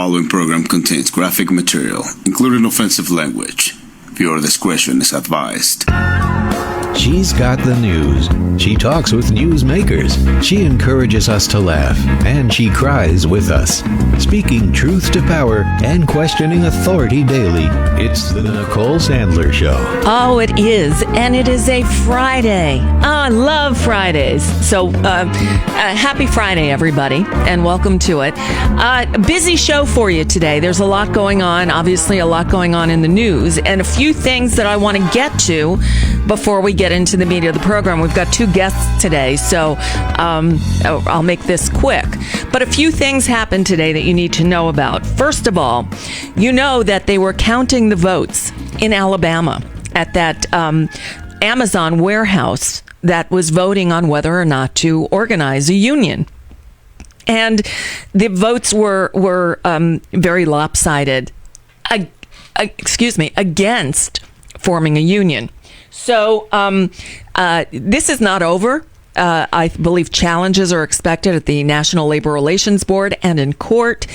following program contains graphic material, including offensive language. Viewer discretion is advised. She's got the news. She talks with newsmakers. She encourages us to laugh, and she cries with us. Speaking truth to power and questioning authority daily, it's the Nicole Sandler Show. Oh, it is, and it is a Friday. Oh, I love Fridays. So, happy Friday, everybody, and welcome to it. Busy show for you today. There's a lot going on, obviously a lot going on in the news, and a few things that I want to get to before we get into the meat of the program. We've got two guests today, so I'll make this quick. But a few things happened today that you need to know about. First of all, you know that they were counting the votes in Alabama at that Amazon warehouse that was voting on whether or not to organize a union. And the votes were very lopsided, against forming a union. So this is not over. I believe challenges are expected at the National Labor Relations Board and in court.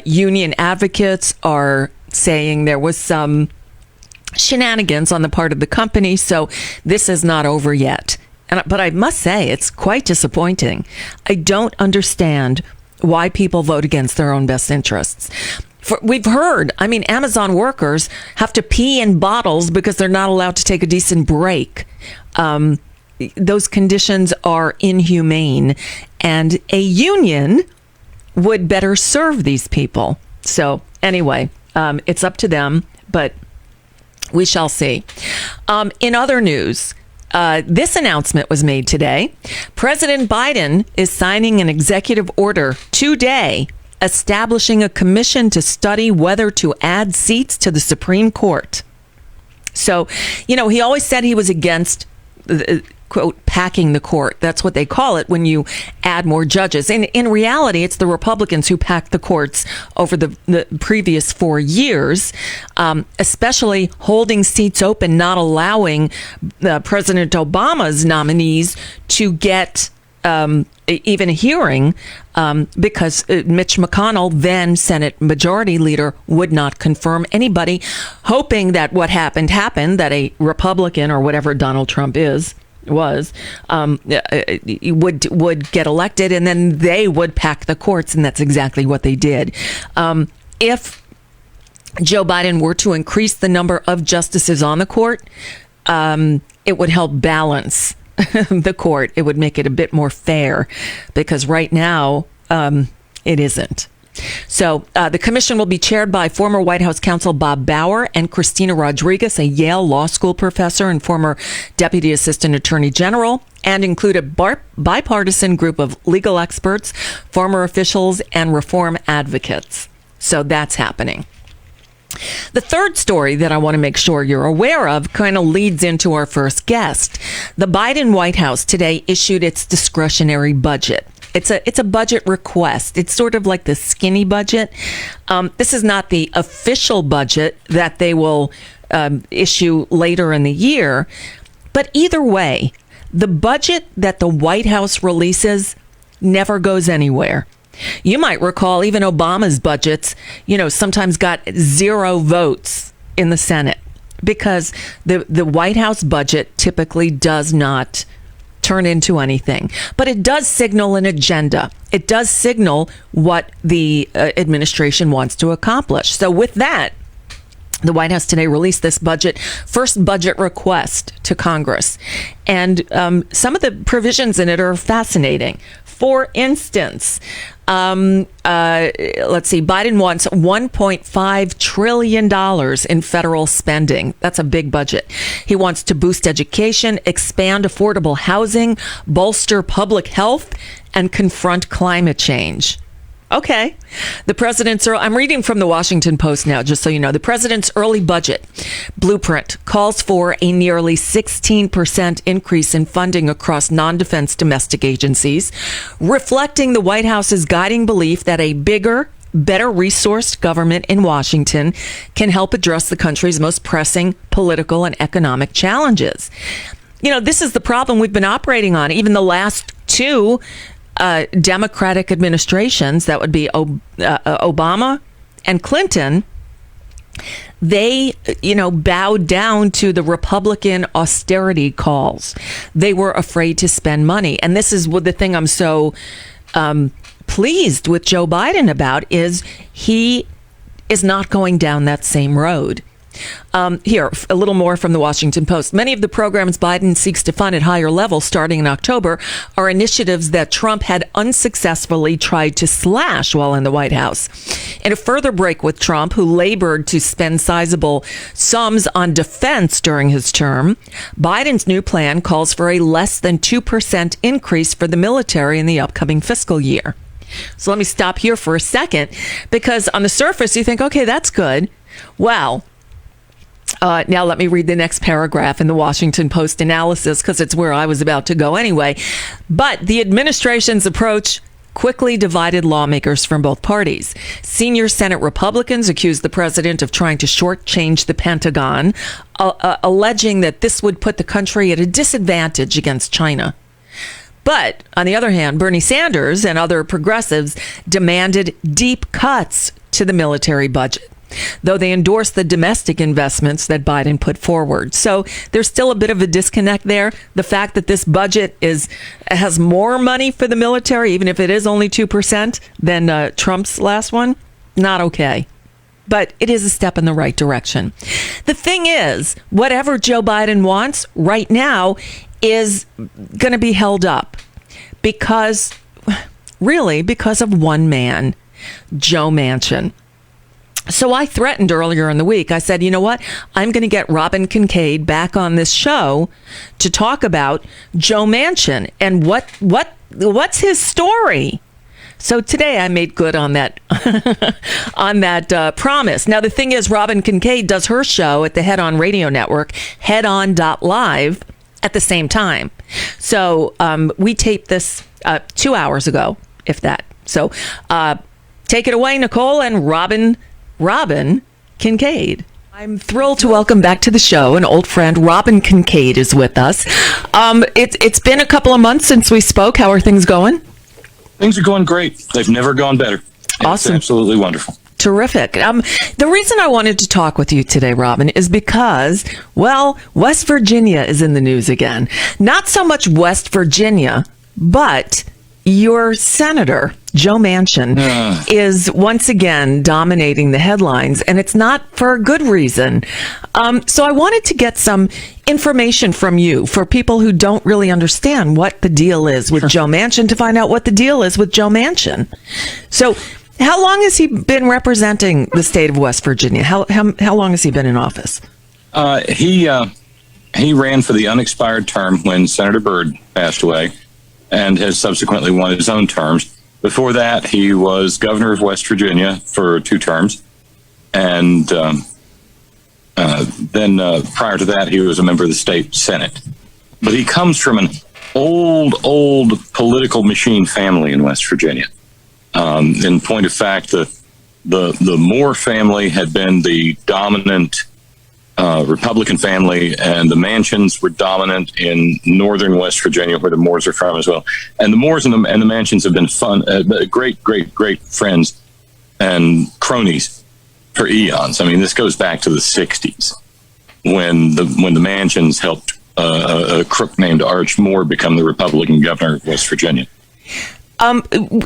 Union advocates are saying there was some shenanigans on the part of the company, so this is not over yet. But I must say, it's quite disappointing. I don't understand why people vote against their own best interests. We've heard, Amazon workers have to pee in bottles because they're not allowed to take a decent break. Those conditions are inhumane, and a union would better serve these people. So anyway, it's up to them, but we shall see. In other news, this announcement was made today. President Biden is signing an executive order today establishing a commission to study whether to add seats to the Supreme Court. So, he always said he was against, quote, packing the court. That's what they call it when you add more judges. And in reality, it's the Republicans who packed the courts over the previous 4 years, especially holding seats open, not allowing President Obama's nominees to get even a hearing because Mitch McConnell, then Senate Majority Leader, would not confirm anybody, hoping that what happened, that a Republican or whatever Donald Trump would get elected, and then they would pack the courts, and that's exactly what they did. If Joe Biden were to increase the number of justices on the court, it would help balance the court. It would make it a bit more fair, because right now it isn't. So the commission will be chaired by former White House counsel Bob Bauer and Christina Rodriguez, a Yale Law School professor and former Deputy Assistant Attorney General, and include a bipartisan group of legal experts, former officials, and reform advocates. So that's happening. The third story that I want to make sure you're aware of kind of leads into our first guest. The Biden White House today issued its discretionary budget. It's a budget request. It's sort of like the skinny budget. This is not the official budget that they will issue later in the year. But either way, the budget that the White House releases never goes anywhere. You might recall even Obama's budgets, sometimes got 0 votes in the Senate because the White House budget typically does not turn into anything. But it does signal an agenda. It does signal what the administration wants to accomplish. So with that, the White House today released this first budget request to Congress. And some of the provisions in it are fascinating. For instance, let's see, Biden wants $1.5 trillion in federal spending. That's a big budget. He wants to boost education, expand affordable housing, bolster public health, and confront climate change. Okay. I'm reading from the Washington Post now, just so you know. The president's early budget blueprint calls for a nearly 16% increase in funding across non-defense domestic agencies, reflecting the White House's guiding belief that a bigger, better resourced government in Washington can help address the country's most pressing political and economic challenges. This is the problem we've been operating on. Even the last two Democratic administrations, that would be Obama and Clinton, they, bowed down to the Republican austerity calls. They were afraid to spend money. And this is the thing I'm so pleased with Joe Biden about, is he is not going down that same road. Here, a little more from the Washington Post. Many of the programs Biden seeks to fund at higher levels starting in October are initiatives that Trump had unsuccessfully tried to slash while in the White House. In a further break with Trump, who labored to spend sizable sums on defense during his term, Biden's new plan calls for a less than 2% increase for the military in the upcoming fiscal year. So let me stop here for a second, because on the surface, you think, okay, that's good. Well, now let me read the next paragraph in the Washington Post analysis, because it's where I was about to go anyway. But the administration's approach quickly divided lawmakers from both parties. Senior Senate Republicans accused the president of trying to shortchange the Pentagon, alleging that this would put the country at a disadvantage against China. But on the other hand, Bernie Sanders and other progressives demanded deep cuts to the military budget, though they endorsed the domestic investments that Biden put forward. So there's still a bit of a disconnect there. The fact that this budget has more money for the military, even if it is only 2% than Trump's last one, not okay. But it is a step in the right direction. The thing is, whatever Joe Biden wants right now is going to be held up because of one man, Joe Manchin. So I threatened earlier in the week, I said, you know what? I'm going to get Robin Kincaid back on this show to talk about Joe Manchin and what's his story. So today I made good on that promise. Now, the thing is, Robin Kincaid does her show at the Head On Radio Network, headon.live, at the same time. So we taped this 2 hours ago, if that. So take it away, Nicole and Robin Kincaid. I'm thrilled to welcome back to the show an old friend. Robin Kincaid is with us. It's been a couple of months since we spoke. How are things going? Things are going great. They've never gone better. Awesome. It's absolutely wonderful. Terrific. The reason I wanted to talk with you today, Robin, is because, well, West Virginia is in the news again. Not so much West Virginia, but your senator, Joe Manchin, is once again dominating the headlines, and it's not for a good reason. So I wanted to get some information from you for people who don't really understand what the deal is with Joe Manchin, to find out what the deal is with Joe Manchin. So how long has he been representing the state of West Virginia? How long has he been in office? He ran for the unexpired term when Senator Byrd passed away, and has subsequently won his own terms. Before that, he was governor of West Virginia for 2 terms. And then prior to that, he was a member of the state Senate. But he comes from an old political machine family in West Virginia. In point of fact, the Moore family had been the dominant Republican family, and the Manchins were dominant in northern West Virginia, where the Moores are from as well. And the Moores and the Manchins have been great friends and cronies for eons. I mean, this goes back to the 60s when the Manchins helped a crook named Arch Moore become the Republican governor of West Virginia.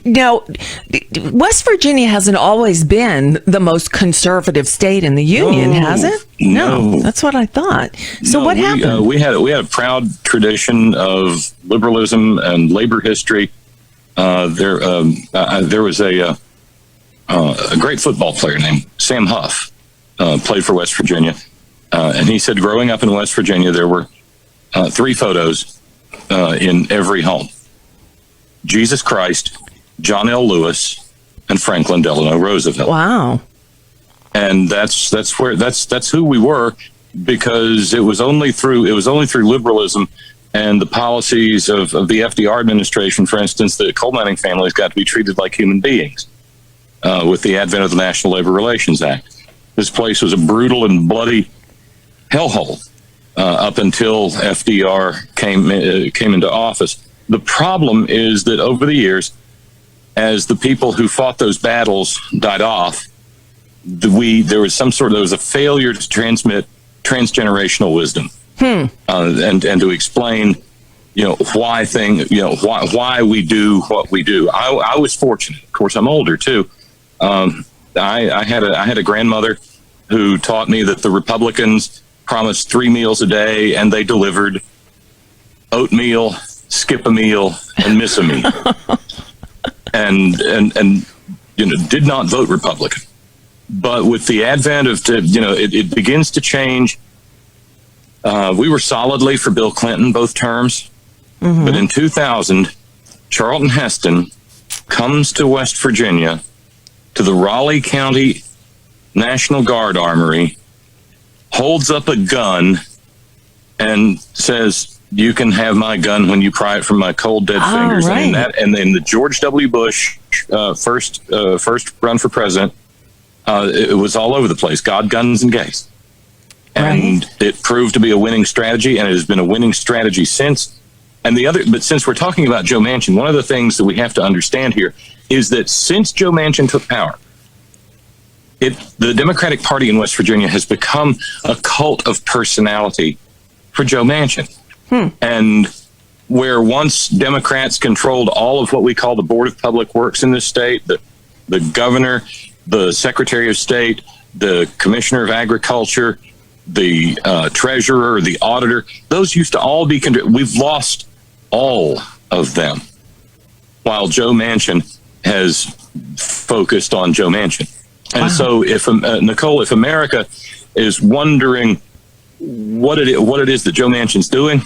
Now, West Virginia hasn't always been the most conservative state in the union, has it? No, that's what I thought. So what happened? We had a proud tradition of liberalism and labor history. There was a great football player named Sam Huff, played for West Virginia, and he said, growing up in West Virginia, there were 3 photos in every home: Jesus Christ, John L. Lewis, and Franklin Delano Roosevelt. Wow. And that's who we were, because it was only through liberalism and the policies of the FDR administration, for instance, that coal mining families got to be treated like human beings with the advent of the National Labor Relations Act. This place was a brutal and bloody hellhole up until FDR came into office. The problem is that over the years, as the people who fought those battles died off, there was a failure to transmit transgenerational wisdom and to explain, why we do what we do. I was fortunate. Of course, I'm older too. I had a grandmother who taught me that the Republicans promised 3 meals a day, and they delivered oatmeal, skip a meal, and miss a meal, and did not vote Republican. But with the advent of, it begins to change. We were solidly for Bill Clinton both terms. Mm-hmm. But in 2000, Charlton Heston comes to West Virginia, to the Raleigh County National Guard Armory, holds up a gun, and says, "You can have my gun when you pry it from my cold dead fingers." Right. And then the George W. Bush first run for president, it was all over the place: God, guns, and gays. And it proved to be a winning strategy, and it has been a winning strategy since. But since we're talking about Joe Manchin, one of the things that we have to understand here is that since Joe Manchin took power, the Democratic Party in West Virginia has become a cult of personality for Joe Manchin. And where once Democrats controlled all of what we call the Board of Public Works in this state, the governor, the Secretary of State, the Commissioner of Agriculture, the treasurer, the auditor, those used to all be, we've lost all of them, while Joe Manchin has focused on Joe Manchin. And so if America is wondering what it is that Joe Manchin's doing,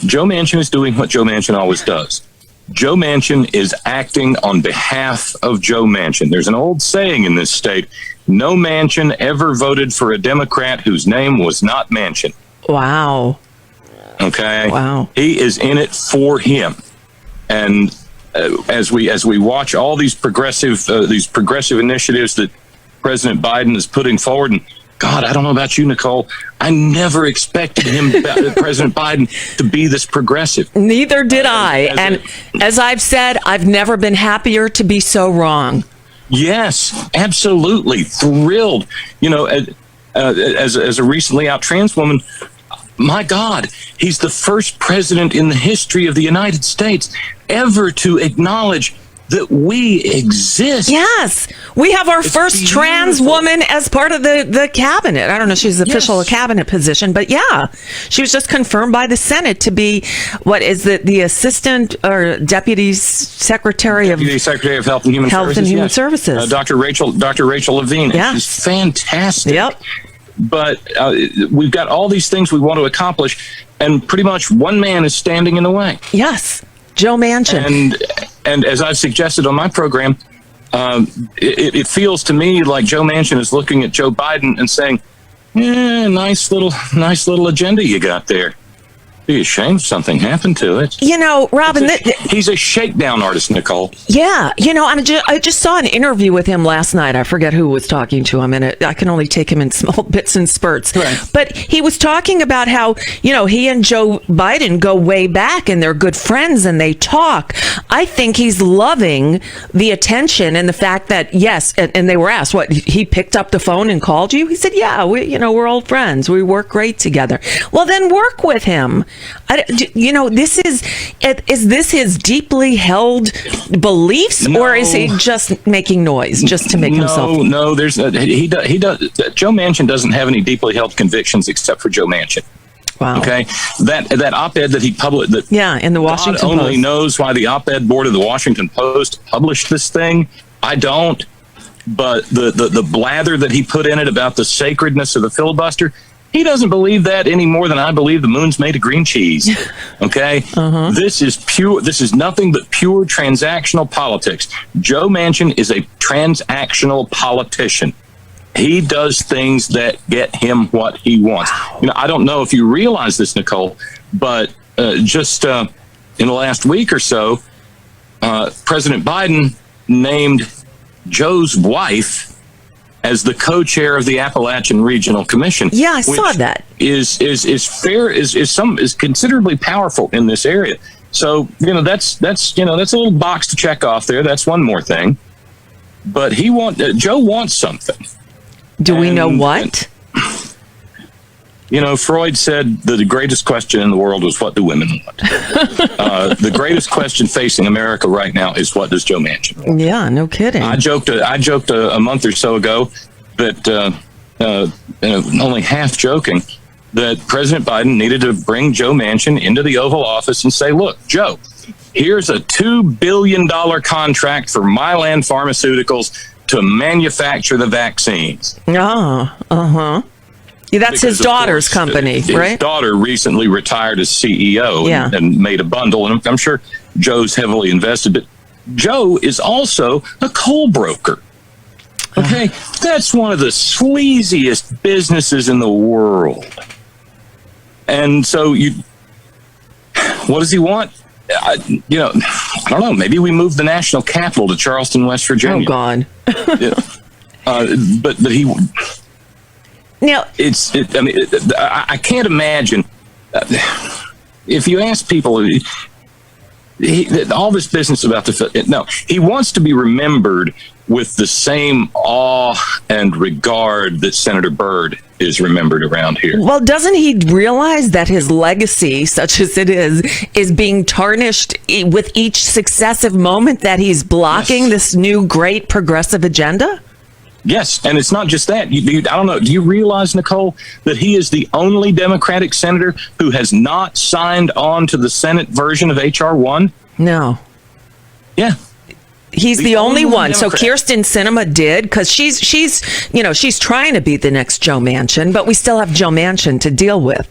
Joe Manchin is doing what Joe Manchin always does. Joe Manchin is acting on behalf of Joe Manchin. There's an old saying in this state: no Manchin ever voted for a Democrat whose name was not Manchin. Wow. Okay. Wow. He is in it for him. And as we watch all these progressive initiatives that President Biden is putting forward, and God, I don't know about you, Nicole, I never expected President Biden, to be this progressive. Neither did I. As I've said, I've never been happier to be so wrong. Yes, absolutely. Thrilled. As a recently out trans woman, my God, he's the first president in the history of the United States ever to acknowledge that we exist. Yes. We have our first trans woman as part of the cabinet. I don't know if she's official cabinet position, but yeah, she was just confirmed by the Senate to be, what is the assistant or deputy secretary of Health and Human Services. Dr. Rachel Levine. Yeah. She's fantastic. Yep. But we've got all these things we want to accomplish, and pretty much one man is standing in the way. Yes. Joe Manchin. And as I've suggested on my program, it feels to me like Joe Manchin is looking at Joe Biden and saying, nice little agenda you got there. Be ashamed if something happened to it. Robin, he's a shakedown artist, Nicole. Yeah. I just saw an interview with him last night. I forget who was talking to him, and I can only take him in small bits and spurts. Right. But he was talking about how, he and Joe Biden go way back and they're good friends and they talk. I think he's loving the attention and the fact that, yes, and they were asked, what, he picked up the phone and called you? He said, yeah, we're old friends. We work great together. Well, then work with him. Is this his deeply held beliefs, or is he just making noise just to make himself? No, he does. Joe Manchin doesn't have any deeply held convictions except for Joe Manchin. Wow. Okay, that op-ed that he published. In the Washington God Post. only knows why the op-ed board of the Washington Post published this thing. I don't. But the blather that he put in it about the sacredness of the filibuster, he doesn't believe that any more than I believe the moon's made of green cheese. Okay? This is nothing but pure transactional politics. Joe Manchin is a transactional politician. He does things that get him what he wants. Wow. I don't know if you realize this, Nicole, but just in the last week or so, President Biden named Joe's wife as the co-chair of the Appalachian Regional Commission. Yeah, I saw that. Is considerably powerful in this area. So, that's a little box to check off there. That's one more thing. But Joe wants something. Do we know what? Freud said that the greatest question in the world was, what do women want? The greatest question facing America right now is, what does Joe Manchin want? Yeah, no kidding. I joked a month or so ago that, only half joking, that President Biden needed to bring Joe Manchin into the Oval Office and say, look, Joe, here's a $2 billion contract for Mylan Pharmaceuticals to manufacture the vaccines. Yeah, that's his daughter's company, right? His daughter recently retired as CEO and made a bundle, and I'm sure Joe's heavily invested. But Joe is also a coal broker. Okay, that's one of the sleaziest businesses in the world. And so what does he want? I don't know. Maybe we move the national capital to Charleston, West Virginia. Oh God. But he. Now I can't imagine. If you ask people, all this business about he wants to be remembered with the same awe and regard that Senator Byrd is remembered around here. Well, doesn't he realize that his legacy, such as it is being tarnished with each successive moment that he's blocking this new great progressive agenda? Yes, and it's not just that. I don't know. Do you realize, Nicole, that he is the only Democratic senator who has not signed on to the Senate version of H.R. 1? No. Yeah. He's the only one. Democrat. So Kyrsten Sinema did, because she's trying to be the next Joe Manchin, but we still have Joe Manchin to deal with.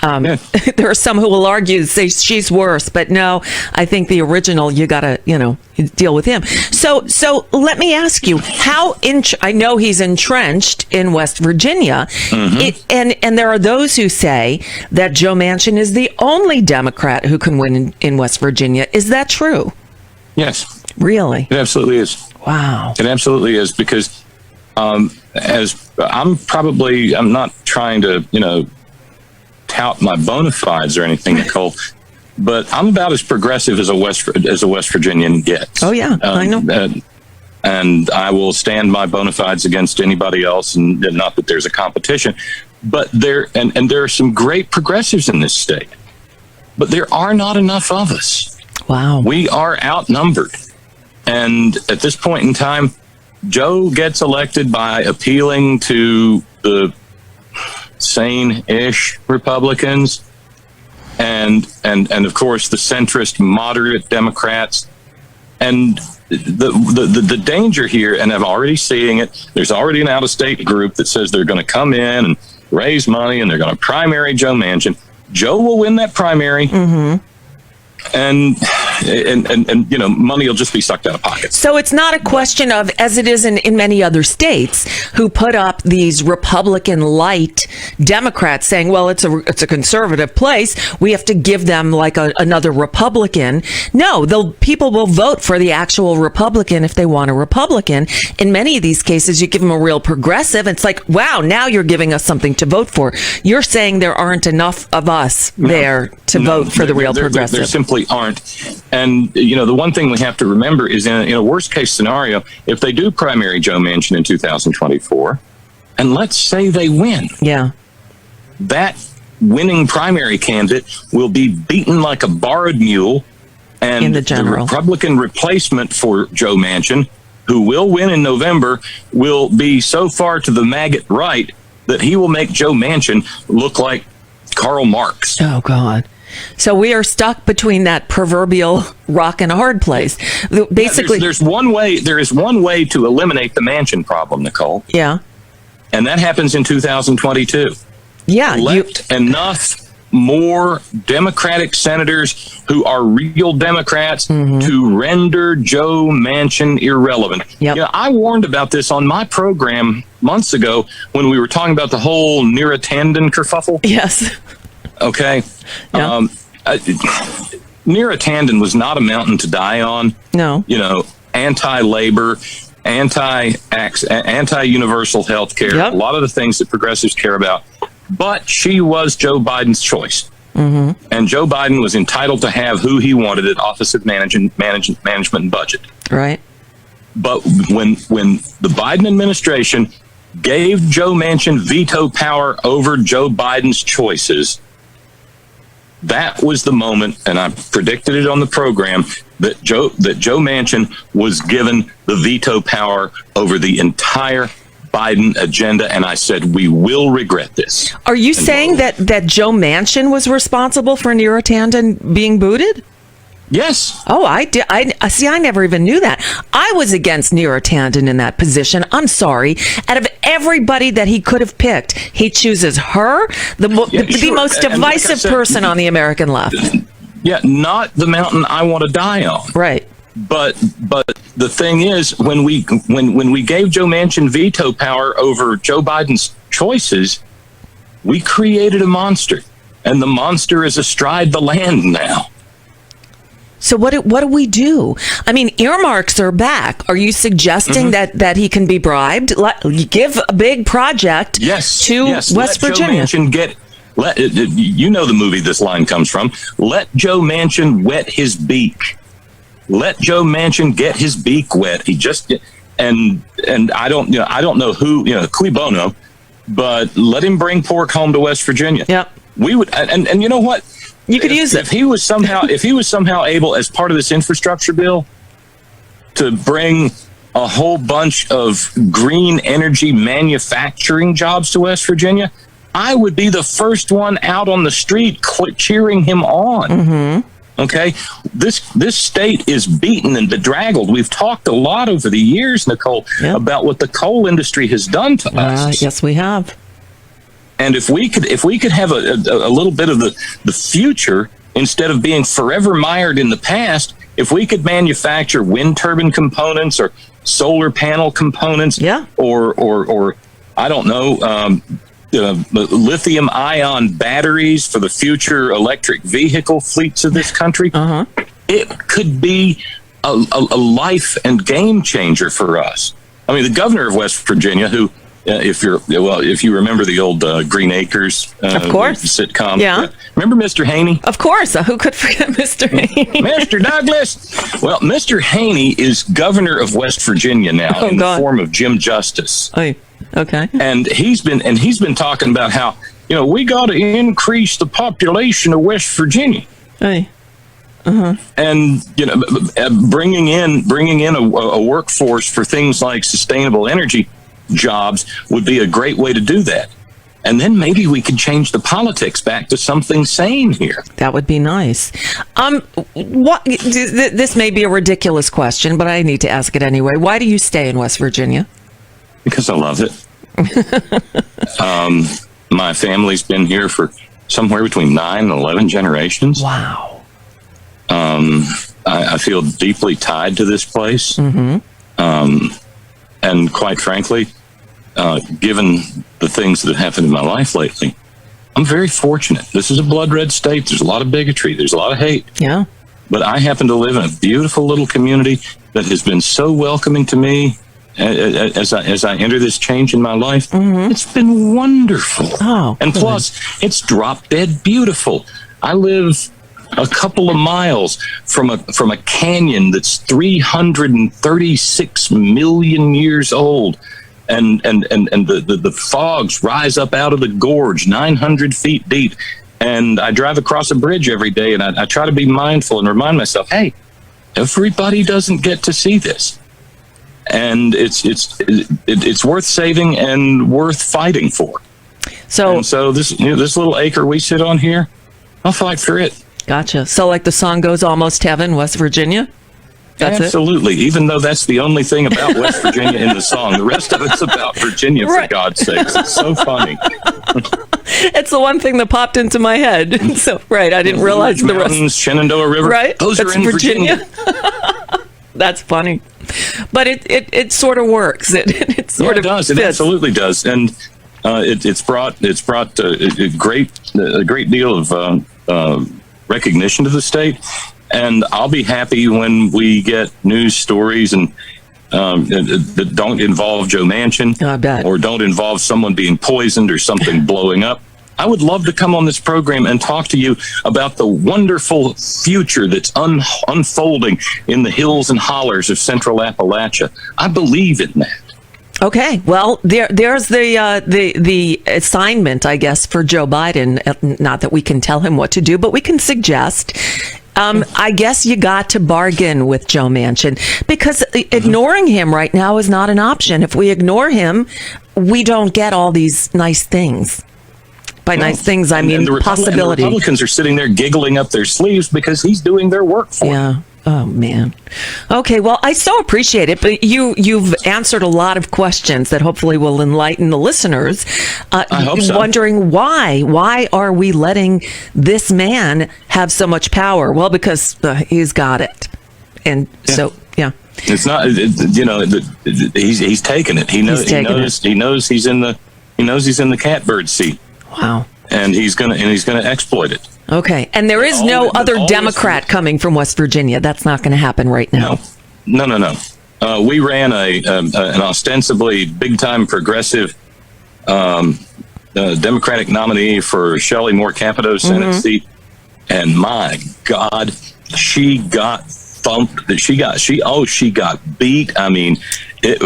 There are some who will argue, say she's worse, but no, I think the original, you got to, deal with him. So let me ask you, I know he's entrenched in West Virginia, and there are those who say that Joe Manchin is the only Democrat who can win in West Virginia. Is that true? Yes. Really? It absolutely is. Wow. It absolutely is, because as I'm not trying to, tout my bona fides or anything, Nicole, but I'm about as progressive as a West Virginian gets. Oh, yeah, I know. And I will stand my bona fides against anybody else, and not that there's a competition, but there are some great progressives in this state, but there are not enough of us. Wow. We are outnumbered. And at this point in time, Joe gets elected by appealing to the sane-ish Republicans and of course the centrist moderate Democrats. And the danger here, and I'm already seeing it, there's already an out-of-state group that says they're going to come in and raise money and they're going to primary Joe Manchin. Joe will win that primary. And money will just be sucked out of pockets. So it's not a question of, as it is in many other states, who put up these Republican light Democrats saying, well, it's a conservative place, we have to give them like another Republican. No, people will vote for the actual Republican if they want a Republican. In many of these cases, you give them a real progressive. It's like, wow, now you're giving us something to vote for. You're saying there aren't enough of us there to vote for the real progressive. There simply aren't. And, the one thing we have to remember is in a worst case scenario, if they do primary Joe Manchin in 2024, and let's say they win. Yeah. That winning primary candidate will be beaten like a borrowed mule. And in the Republican replacement for Joe Manchin, who will win in November, will be so far to the maggot right that he will make Joe Manchin look like Karl Marx. Oh, God. So we are stuck between that proverbial rock and a hard place. Basically, there is one way to eliminate the Manchin problem, Nicole. Yeah. And that happens in 2022. Yeah. Elect enough more Democratic senators who are real Democrats to render Joe Manchin irrelevant. Yep. I warned about this on my program months ago when we were talking about the whole Neera Tanden kerfuffle. Yes. Okay. Yeah. Neera Tanden was not a mountain to die on. No. Anti-labor, anti-universal health care, Yep. a lot of the things that progressives care about. But she was Joe Biden's choice. And Joe Biden was entitled to have who he wanted at Office of Management and Budget. Right. But when the Biden administration gave Joe Manchin veto power over Joe Biden's choices, that was the moment, and I predicted it on the program, that Joe Manchin was given the veto power over the entire Biden agenda, and I said, we will regret this. Are you saying that Joe Manchin was responsible for Neera Tanden being booted? Yes. Oh, I did. I see. I never even knew that. I was against Neera Tanden in that position. I'm sorry. Out of everybody that he could have picked, he chooses her, the most divisive like said, person on the American left. Yeah, not the mountain I want to die on. Right. But the thing is, when we gave Joe Manchin veto power over Joe Biden's choices, we created a monster, and the monster is astride the land now. So what do we do? I mean, earmarks are back. Are you suggesting that he can be bribed? Give a big project to West Virginia. Joe Manchin you know the movie this line comes from. Let Joe Manchin wet his beak. Let Joe Manchin get his beak wet. He just and I don't know who, cui bono, but let him bring pork home to West Virginia. Yep. We would, and you know what? You could use it. If he was somehow able, as part of this infrastructure bill, to bring a whole bunch of green energy manufacturing jobs to West Virginia, I would be the first one out on the street cheering him on. Mm-hmm. Okay, this state is beaten and bedraggled. We've talked a lot over the years, Nicole, about what the coal industry has done to us. Yes, we have. And if we could have a little bit of the future, instead of being forever mired in the past, if we could manufacture wind turbine components or solar panel components, or I don't know, lithium ion batteries for the future electric vehicle fleets of this country, it could be a life and game changer for us. I mean, the governor of West Virginia, who, if you remember the old Green Acres of course sitcom, remember Mr. Haney? Of course, who could forget Mr. Haney? Mr. Douglas. Well, Mr. Haney is governor of West Virginia now in the form of Jim Justice. Okay. And he's been talking about how we got to increase the population of West Virginia. And bringing in a workforce for things like sustainable energy jobs would be a great way to do that. And then maybe we could change the politics back to something sane here. That would be nice. This may be a ridiculous question, but I need to ask it anyway. Why do you stay in West Virginia? Because I love it. My family's been here for somewhere between 9 and 11 generations. Wow. I feel deeply tied to this place. And quite frankly, given the things that have happened in my life lately, I'm very fortunate. This is a blood red state. There's a lot of bigotry. There's a lot of hate. Yeah. But I happen to live in a beautiful little community that has been so welcoming to me as I enter this change in my life. It's been wonderful. And plus, it's drop dead beautiful. I live a couple of miles from a canyon that's 336 million years old, and the fogs rise up out of the gorge 900 feet deep. And I drive across a bridge every day, and I try to be mindful and remind myself, hey, everybody doesn't get to see this, and it's worth saving and worth fighting for. So this little acre we sit on here, I'll fight for it. Gotcha. So like the song goes, Almost Heaven, West Virginia? That's Absolutely. Even though that's the only thing about West Virginia in the song. The rest of it's about Virginia, for God's sakes. It's so funny. It's the one thing that popped into my head. So, I didn't realize the rest. Shenandoah River. Right. Those are in Virginia. That's funny. But it sort of works. It sort of does. Fits. It absolutely does. And it's brought a great deal of recognition to the state, and I'll be happy when we get news stories and that don't involve Joe Manchin, I bet, or don't involve someone being poisoned or something blowing up. I would love to come on this program and talk to you about the wonderful future that's unfolding in the hills and hollers of Central Appalachia. I believe in that. Okay, well, there's the assignment, I guess, for Joe Biden. Not that we can tell him what to do, but we can suggest. I guess you got to bargain with Joe Manchin, because ignoring him right now is not an option. If we ignore him, we don't get all these nice things. By nice things, I mean possibility. And the Republicans are sitting there giggling up their sleeves because he's doing their work for them. Yeah. Oh, man. Okay, well, I so appreciate it, but you've answered a lot of questions that hopefully will enlighten the listeners. I hope so. Wondering why. Why are we letting this man have so much power? Well, because he's got it. And so, yeah. It's not, he's taken it. He knows he's in the catbird seat. Wow. And he's gonna exploit it. Okay, and there is no other Democrat coming from West Virginia. That's not going to happen right now. No. We ran an ostensibly big-time progressive Democratic nominee for Shelley Moore Capito's Senate seat, and my God, she got thumped. She got beat. I mean, it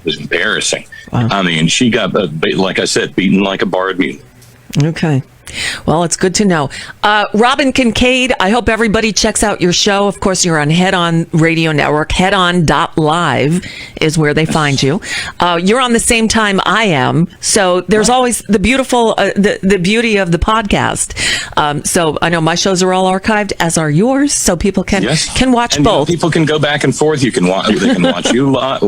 was embarrassing. Wow. I mean, she got, like I said, beaten like a barred mule. Okay. Well, it's good to know. Robin Kincaid, I hope everybody checks out your show. Of course, you're on Head On Radio Network. Headon.live is where they find you. You're on the same time I am. So there's always the beautiful, the beauty of the podcast. So I know my shows are all archived, as are yours. So people can watch both. People can go back and forth. They can watch you live,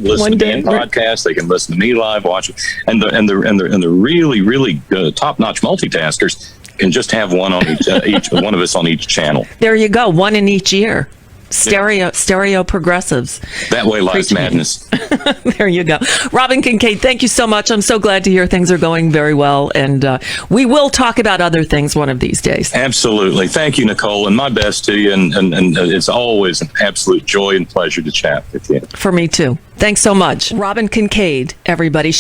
listen to me in podcast. They can listen to me live, watch it. And the really, really top-notch multitaskers can just have one on each one of us on each channel. There you go, one in each ear. Stereo progressives. That way lies madness. There you go. Robin Kincaid, thank you so much. I'm so glad to hear things are going very well. And we will talk about other things one of these days. Absolutely. Thank you, Nicole, and my best to you. And it's always an absolute joy and pleasure to chat with you. For me, too. Thanks so much. Robin Kincaid, everybody.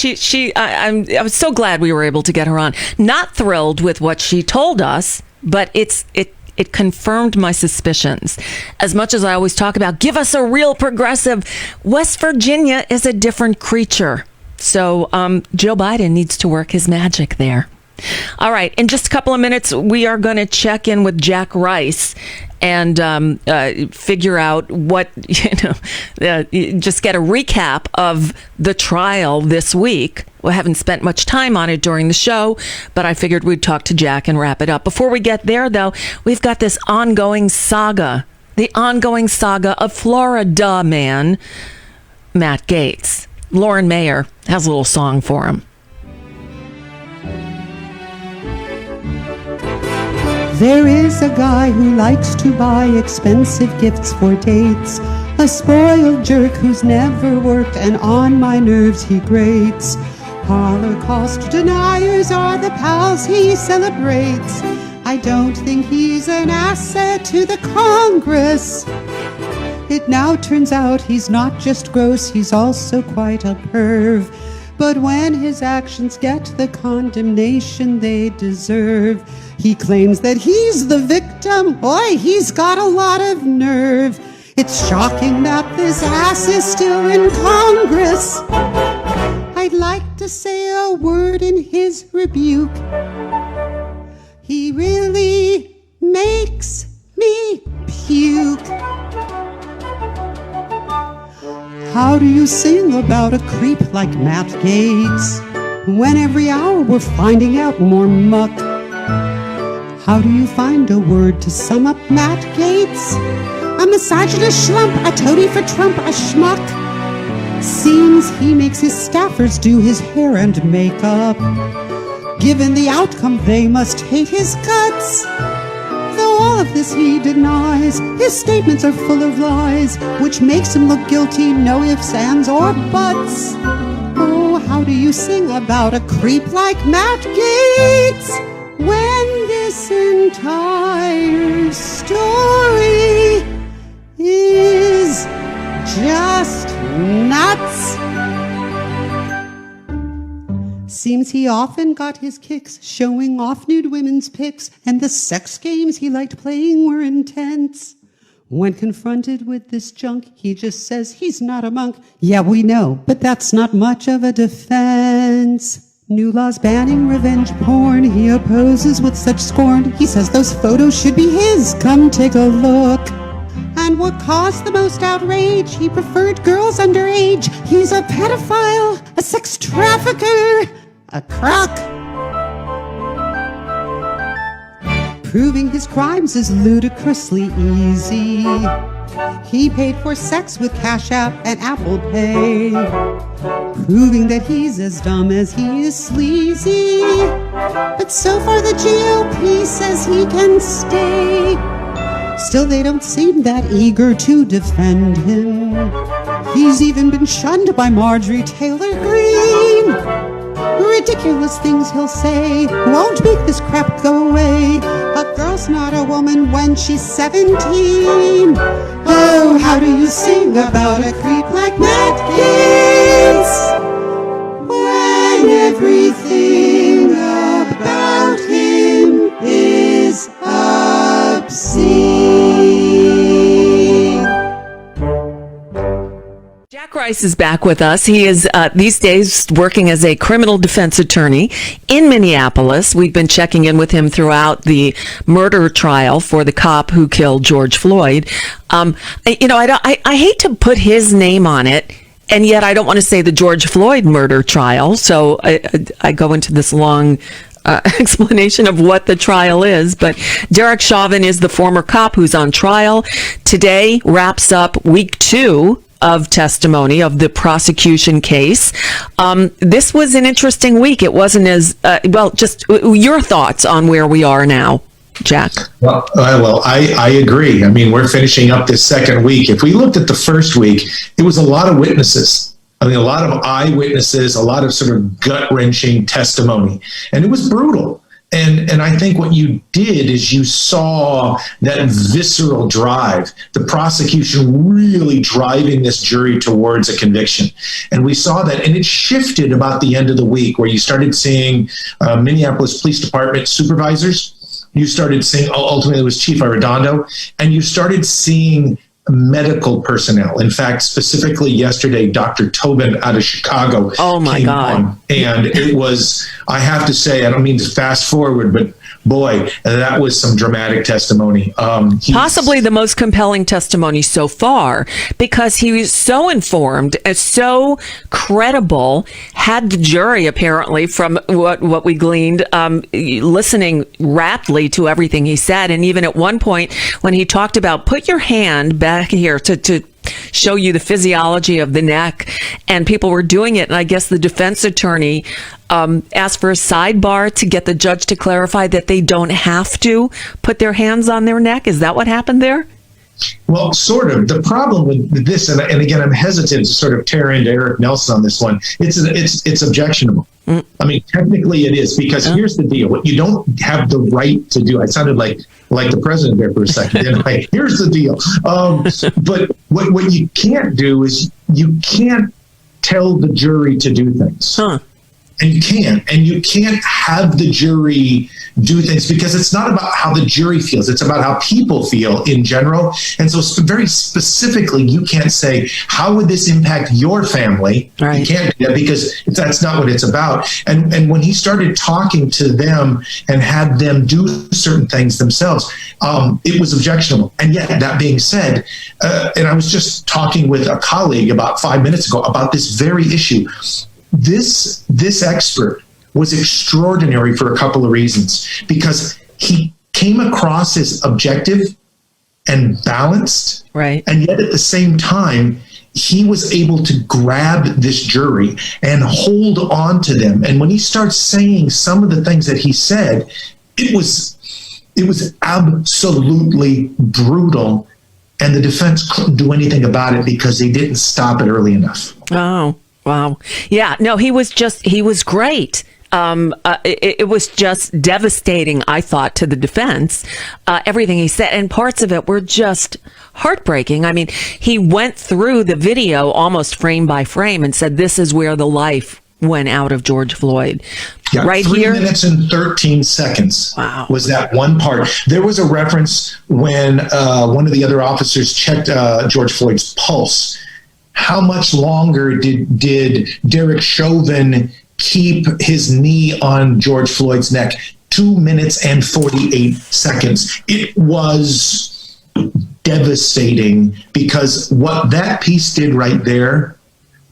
I was so glad we were able to get her on. Not thrilled with what she told us, but it confirmed my suspicions. As much as I always talk about, give us a real progressive, West Virginia is a different creature. So Joe Biden needs to work his magic there. All right. In just a couple of minutes, we are going to check in with Jack Rice and figure out what, just get a recap of the trial this week. We haven't spent much time on it during the show, but I figured we'd talk to Jack and wrap it up. Before we get there, though, we've got this ongoing saga, the ongoing saga of Florida man, Matt Gaetz. Lauren Mayer has a little song for him. There is a guy who likes to buy expensive gifts for dates, a spoiled jerk who's never worked, and on my nerves he grates. Holocaust deniers are the pals he celebrates. I don't think he's an asset to the Congress. It now turns out he's not just gross, he's also quite a perv. But when his actions get the condemnation they deserve, he claims that he's the victim. Boy, he's got a lot of nerve. It's shocking that this ass is still in Congress. I'd like to say a word in his rebuke. He really makes me puke. How do you sing about a creep like Matt Gaetz when every hour we're finding out more muck? How do you find a word to sum up Matt Gaetz? A misogynist schlump, a toady for Trump, a schmuck. Seems he makes his staffers do his hair and makeup. Given the outcome, they must hate his guts. Though all of this he denies, his statements are full of lies, which makes him look guilty, no ifs, ands, or buts. Oh, how do you sing about a creep like Matt Gaetz when this entire story is just nuts? Seems games he often got his kicks, showing off nude women's pics, and the sex games he liked playing were intense. When confronted with this junk, he just says he's not a monk. Yeah, we know, but that's not much of a defense. New laws banning revenge porn, he opposes with such scorn. He says those photos should be his, come take a look. And what caused the most outrage? He preferred girls underage. He's a pedophile, a sex trafficker, a crock. Proving his crimes is ludicrously easy. He paid for sex with Cash App and Apple Pay, proving that he's as dumb as he is sleazy. But so far the GOP says he can stay. Still, they don't seem that eager to defend him. He's even been shunned by Marjorie Taylor Greene. Ridiculous things he'll say won't make this crap go away. A girl's not a woman when she's 17. Oh, how do you sing about a creep like Matt Gaetz when everything about him is obscene? Jack Rice is back with us. He is these days working as a criminal defense attorney in Minneapolis. We've been checking in with him throughout the murder trial for the cop who killed George Floyd. I hate to put his name on it, and yet I don't want to say the George Floyd murder trial. So I go into this long explanation of what the trial is. But Derek Chauvin is the former cop who's on trial. Today wraps up week 2 of testimony of the prosecution case. This was an interesting week. It wasn't as, just your thoughts on where we are now, Jack. Well, I agree. I mean, we're finishing up this second week. If we looked at the first week, it was a lot of witnesses. I mean, a lot of eyewitnesses, a lot of sort of gut-wrenching testimony. And it was brutal. And I think what you did is you saw that visceral drive, the prosecution really driving this jury towards a conviction. And we saw that, and it shifted about the end of the week where you started seeing Minneapolis Police Department supervisors. You started seeing, ultimately it was Chief Arredondo, and you started seeing medical personnel. In fact, specifically yesterday, Dr. Tobin out of Chicago came on. And it was, I have to say, I don't mean to fast forward, but boy, that was some dramatic testimony. Possibly the most compelling testimony so far, because he was so informed and so credible, had the jury apparently, from what we gleaned, listening raptly to everything he said. And even at one point when he talked about put your hand back here to show you the physiology of the neck, and people were doing it. And I guess the defense attorney asked for a sidebar to get the judge to clarify that they don't have to put their hands on their neck. Is that what happened there? Well, sort of. The problem with this, and again, I'm hesitant to sort of tear into Eric Nelson on this one. It's objectionable. I mean, technically it is, because here's the deal. What you don't have the right to do, I sounded like the president there for a second. Anyway, here's the deal. But what you can't do is you can't tell the jury to do things. And you can't have the jury do things, because it's not about how the jury feels. It's about how people feel in general. And so very specifically, you can't say, how would this impact your family? Right. You can't do that, because that's not what it's about. And when he started talking to them and had them do certain things themselves, it was objectionable. And yet, that being said, and I was just talking with a colleague about 5 minutes ago about this very issue. This expert was extraordinary for a couple of reasons, because he came across as objective and balanced, right? And yet at the same time, he was able to grab this jury and hold on to them. And when he starts saying some of the things that he said, it was absolutely brutal. And the defense couldn't do anything about it because they didn't stop it early enough. Oh, wow. Yeah, no, he was great. It was just devastating, I thought, to the defense, everything he said. And parts of it were just heartbreaking. I mean, he went through the video almost frame by frame and said, this is where the life went out of George Floyd. Yeah, Right 3 here. minutes and 13 seconds Wow. was that one part. There was a reference when one of the other officers checked George Floyd's pulse. How much longer did Derek Chauvin keep his knee on George Floyd's neck? 2 minutes and 48 seconds. It was devastating because what that piece did right there,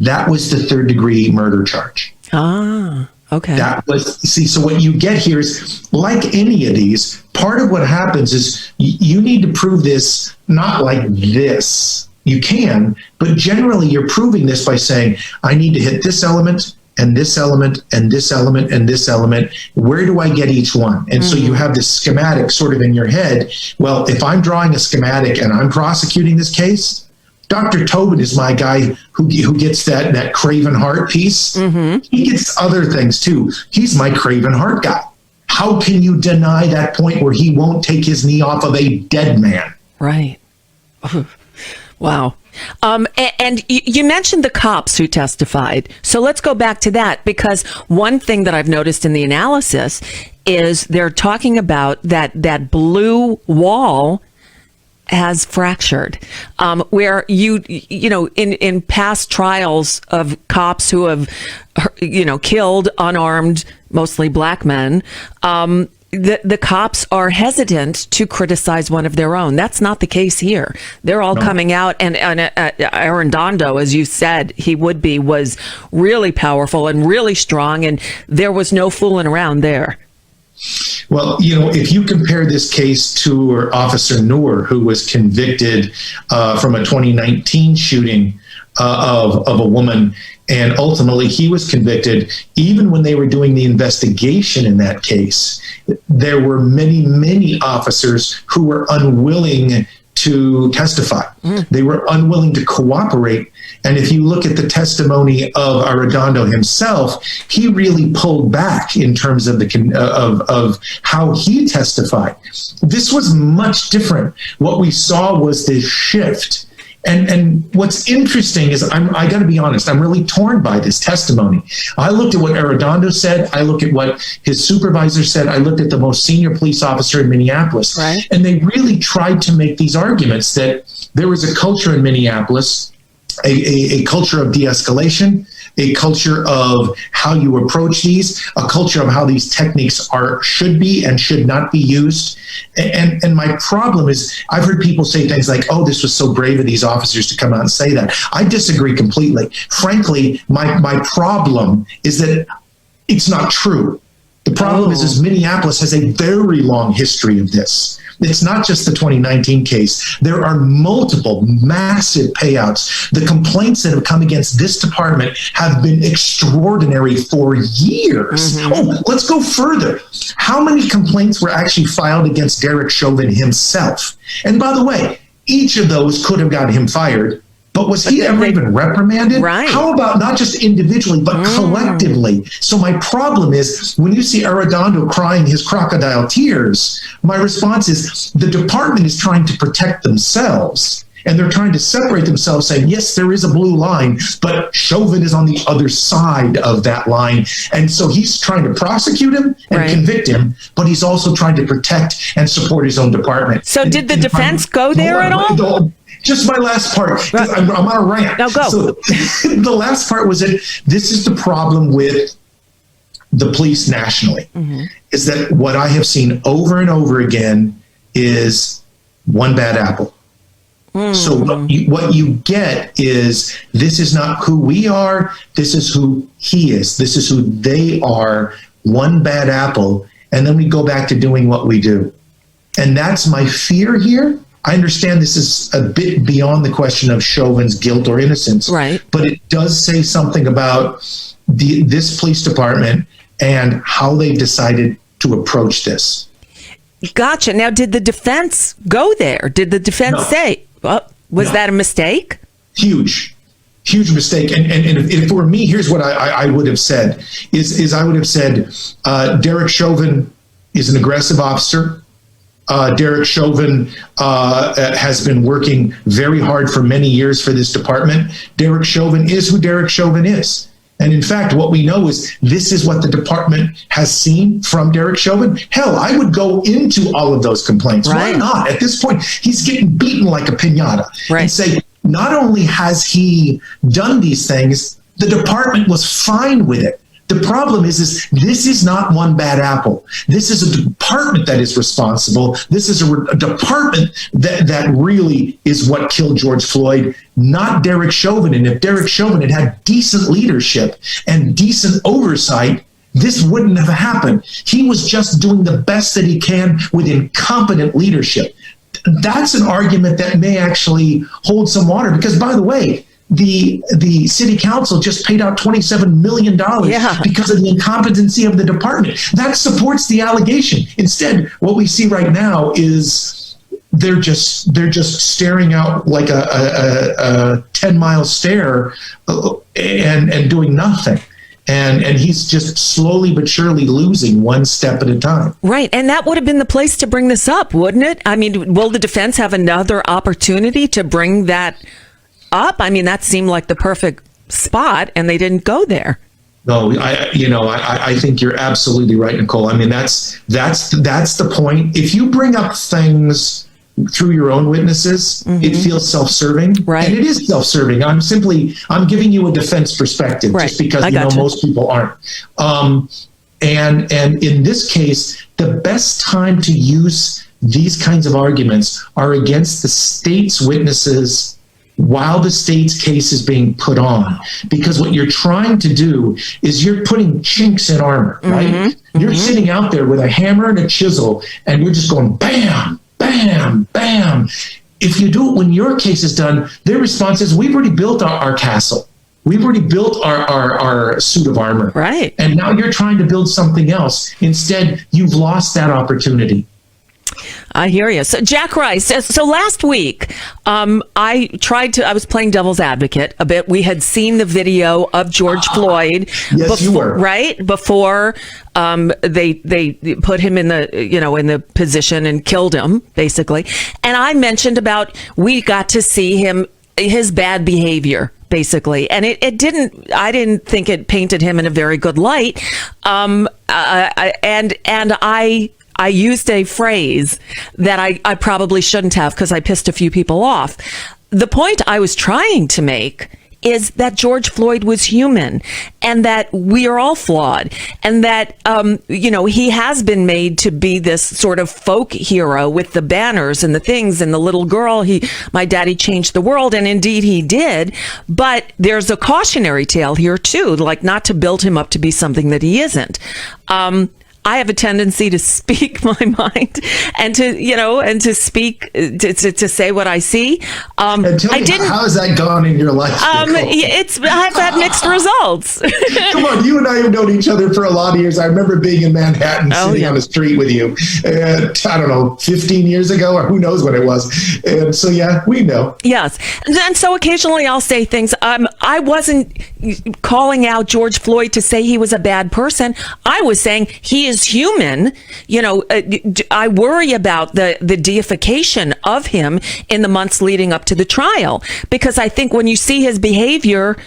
that was the third-degree murder charge. Ah, okay. That was, see, so what you get here is, like any of these, part of what happens is you need to prove this not like this. You can, but generally you're proving this by saying, I need to hit this element and this element and this element and this element. Where do I get each one? And so you have this schematic sort of in your head. Well, if I'm drawing a schematic and I'm prosecuting this case, Dr. Tobin is my guy who gets that Craven Heart piece. He gets other things too. He's my Craven Heart guy. How can you deny that point where he won't take his knee off of a dead man? Right. Wow. And you mentioned the cops who testified. So let's go back to that, because one thing that I've noticed in the analysis is they're talking about that blue wall has fractured, where you know, in past trials of cops who have, you know, killed unarmed, mostly black men, the cops are hesitant to criticize one of their own. That's not the case here. They're all coming out, and Arredondo, as you said, was really powerful and really strong, and there was no fooling around there. Well, you know, if you compare this case to Officer Noor, who was convicted from a 2019 shooting of a woman, and ultimately he was convicted, even when they were doing the investigation in that case, there were many officers who were unwilling to testify. They were unwilling to cooperate. And if you look at the testimony of Arredondo himself, he really pulled back in terms of of how he testified. This was much different. What we saw was this shift. And what's interesting is, I got to be honest, I'm really torn by this testimony. I looked at what Arredondo said. I looked at what his supervisor said. I looked at the most senior police officer in Minneapolis. Right. And they really tried to make these arguments that there was a culture in Minneapolis, a culture of de-escalation, a culture of how you approach these, a culture of how these techniques should be and should not be used. And my problem is, I've heard people say things like, oh, this was so brave of these officers to come out and say that. I disagree completely. Frankly, my problem is that it's not true. The problem is Minneapolis has a very long history of this. It's not just the 2019 case. There are multiple massive payouts. The complaints that have come against this department have been extraordinary for years. Oh, let's go further. How many complaints were actually filed against Derek Chauvin himself? And by the way, each of those could have got him fired. But was he ever even reprimanded? Right. How about not just individually, but collectively? So my problem is, when you see Arredondo crying his crocodile tears, my response is, the department is trying to protect themselves. And they're trying to separate themselves, saying, yes, there is a blue line, but Chauvin is on the other side of that line. And so he's trying to prosecute him and convict him, but he's also trying to protect and support his own department. So did the defense go there at all? Just my last part, because I'm on a rant. Now go. So the last part was that this is the problem with the police nationally, is that what I have seen over and over again is one bad apple. So what you get is, this is not who we are, this is who he is, this is who they are, one bad apple, and then we go back to doing what we do. And that's my fear here. I understand this is a bit beyond the question of Chauvin's guilt or innocence, right? But it does say something about this police department and how they decided to approach this. Gotcha. Now, did the defense go there? Did the defense say, well, was that a mistake? Huge mistake. And if it were me, here's what I would have said, is I would have said, Derek Chauvin is an aggressive officer. Derek Chauvin has been working very hard for many years for this department. Derek Chauvin is who Derek Chauvin is. And in fact, what we know is this is what the department has seen from Derek Chauvin. Hell, I would go into all of those complaints. Right. Why not? At this point, he's getting beaten like a piñata. Right. And say, not only has he done these things, the department was fine with it. The problem is this is not one bad apple. This is a department that is responsible. This is a department that really is what killed George Floyd, not Derek Chauvin. And if Derek Chauvin had had decent leadership and decent oversight, this wouldn't have happened. He was just doing the best that he can with incompetent leadership. That's an argument that may actually hold some water because, by the way, the city council just paid out $27 million because of the incompetency of the department. That supports the allegation. Instead, what we see right now is they're just staring out like a 10-mile stare and doing nothing. And he's just slowly but surely losing one step at a time. Right. And that would have been the place to bring this up, wouldn't it? I mean, will the defense have another opportunity to bring that up? I mean, that seemed like the perfect spot, and they didn't go there. No, I think you're absolutely right, Nicole. I mean, that's the point. If you bring up things through your own witnesses, it feels self-serving, right? And it is self-serving. I'm giving you a defense perspective, right, just because most people aren't. And in this case, the best time to use these kinds of arguments are against the state's witnesses while the state's case is being put on, because what you're trying to do is you're putting chinks in armor, right? You're sitting out there with a hammer and a chisel, and you're just going bam, bam, bam. If you do it when your case is done, their response is, we've already built our castle. We've already built our suit of armor. Right. And now you're trying to build something else. Instead, you've lost that opportunity. I hear you. So Jack Rice, so last week, I was playing devil's advocate a bit. We had seen the video of George Floyd. Yes, you were. Right? Before they put him in the position and killed him, basically. And I mentioned about, we got to see his bad behavior, basically. And I didn't think it painted him in a very good light. I used a phrase that I probably shouldn't have, because I pissed a few people off. The point I was trying to make is that George Floyd was human, and that we are all flawed, and that, he has been made to be this sort of folk hero with the banners and the things and the little girl. My daddy changed the world, and indeed he did. But there's a cautionary tale here too, like not to build him up to be something that he isn't. I have a tendency to speak my mind and to speak, to say what I see. And tell me, how has that gone in your life? I've had mixed results. Come on, you and I have known each other for a lot of years. I remember being in Manhattan, sitting on the street with you, I don't know, 15 years ago, or who knows when it was. And so, yeah, we know. Yes. And so occasionally I'll say things. I wasn't calling out George Floyd to say he was a bad person. I was saying he is human. I worry about the deification of him in the months leading up to the trial, because I think when you see his behavior,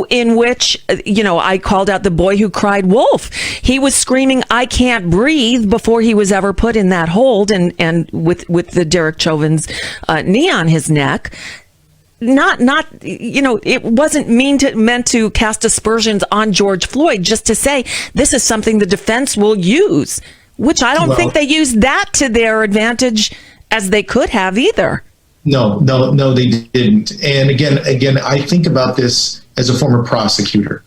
in which, I called out the boy who cried wolf. He was screaming, "I can't breathe," before he was ever put in that hold, and with the Derek Chauvin's knee on his neck. It wasn't meant to cast aspersions on George Floyd, just to say this is something the defense will use, which I don't think they used that to their advantage as they could have either. No, they didn't. And again, I think about this as a former prosecutor.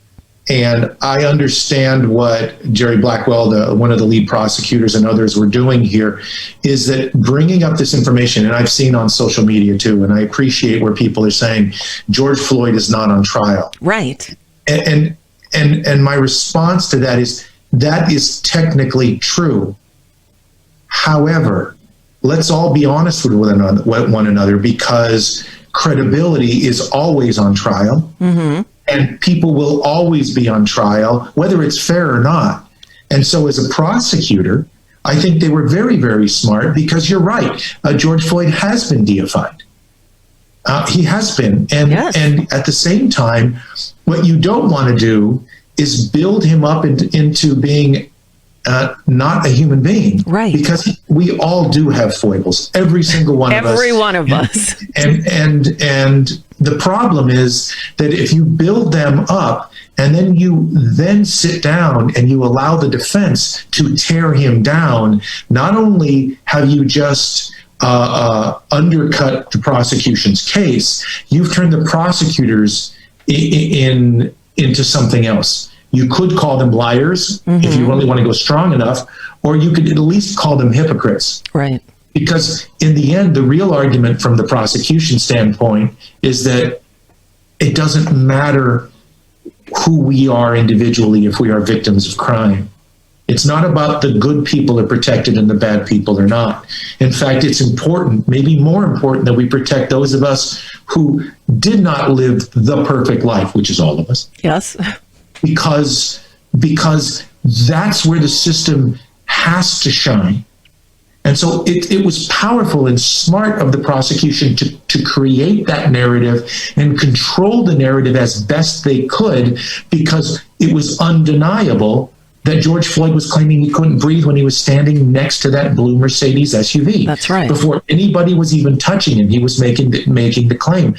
And I understand what Jerry Blackwell, one of the lead prosecutors, and others were doing here, is that bringing up this information, and I've seen on social media too, and I appreciate where people are saying George Floyd is not on trial. Right. And my response to that is technically true. However, let's all be honest with one another, because credibility is always on trial. Mm-hmm. And people will always be on trial, whether it's fair or not. And so as a prosecutor, I think they were very, very smart, because you're right. George Floyd has been deified. He has been. And, Yes. and at the same time, what you don't want to do is build him up into being not a human being. Right. Because we all do have foibles. Every single one of us. Every one of us. And the problem is that if you build them up and then you then sit down and you allow the defense to tear him down, not only have you just undercut the prosecution's case, you've turned the prosecutors into something else. You could call them liars if you really want to go strong enough, or you could at least call them hypocrites. Right. Because in the end, the real argument from the prosecution standpoint is that it doesn't matter who we are individually if we are victims of crime. It's not about the good people are protected and the bad people are not. In fact, it's important, maybe more important, that we protect those of us who did not live the perfect life, which is all of us. Yes. Because that's where the system has to shine. And so it was powerful and smart of the prosecution to create that narrative and control the narrative as best they could, because it was undeniable that George Floyd was claiming he couldn't breathe when he was standing next to that blue Mercedes SUV. That's right. Before anybody was even touching him, he was making the claim.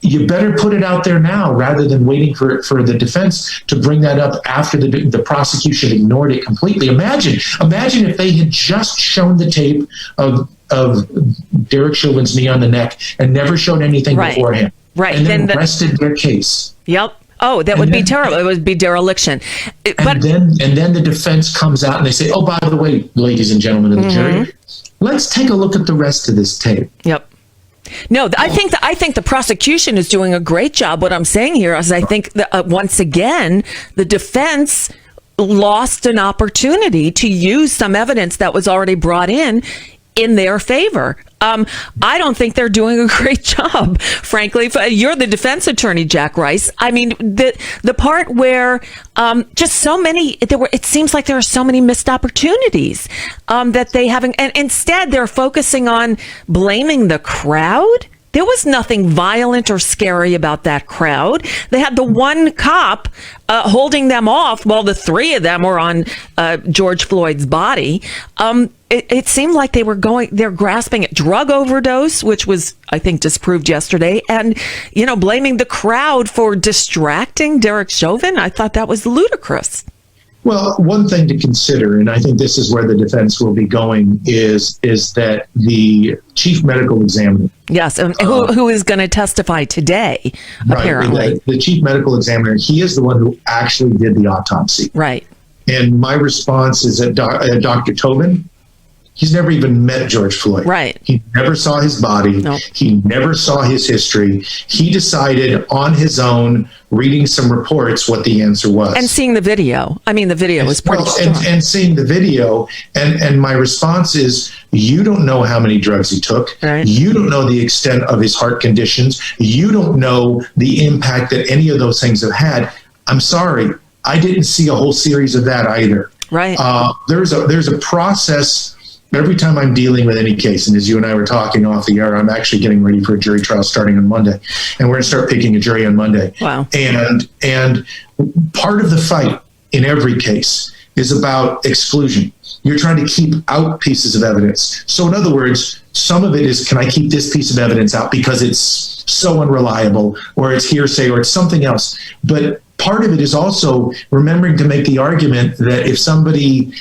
You better put it out there now rather than waiting for the defense to bring that up after the prosecution ignored it completely. Imagine if they had just shown the tape of Derek Chauvin's knee on the neck and never showed anything beforehand. Right. And then rested their case. Yep. Oh, that would be terrible. It would be dereliction. And then the defense comes out and they say, oh, by the way, ladies and gentlemen of the jury, let's take a look at the rest of this tape. Yep. No, I think the prosecution is doing a great job. What I'm saying here is I think that, once again, the defense lost an opportunity to use some evidence that was already brought in their favor. I don't think they're doing a great job, frankly. You're the defense attorney, Jack Rice. I mean, the part where just so many, it seems like there are so many missed opportunities that they haven't, and instead they're focusing on blaming the crowd. There was nothing violent or scary about that crowd. They had the one cop holding them off while the three of them were on George Floyd's body. It seemed like they're grasping at drug overdose, which was, I think, disproved yesterday, and, blaming the crowd for distracting Derek Chauvin. I thought that was ludicrous. Well, one thing to consider, and I think this is where the defense will be going, is that the chief medical examiner. Yes, who is going to testify today, apparently. Right, the chief medical examiner, he is the one who actually did the autopsy. Right. And my response is that Dr. Tobin, he's never even met George Floyd. Right. He never saw his body. Nope. He never saw his history. He decided on his own, reading some reports, what the answer was. And seeing the video. I mean, the video was pretty strong. And seeing the video. And my response is, you don't know how many drugs he took. Right. You don't know the extent of his heart conditions. You don't know the impact that any of those things have had. I'm sorry. I didn't see a whole series of that either. Right. There's a process. Every time I'm dealing with any case, and as you and I were talking off the air, I'm actually getting ready for a jury trial starting on Monday, and we're going to start picking a jury on Monday. Wow. And part of the fight in every case is about exclusion. You're trying to keep out pieces of evidence. So in other words, some of it is, can I keep this piece of evidence out because it's so unreliable, or it's hearsay, or it's something else. But part of it is also remembering to make the argument that if somebody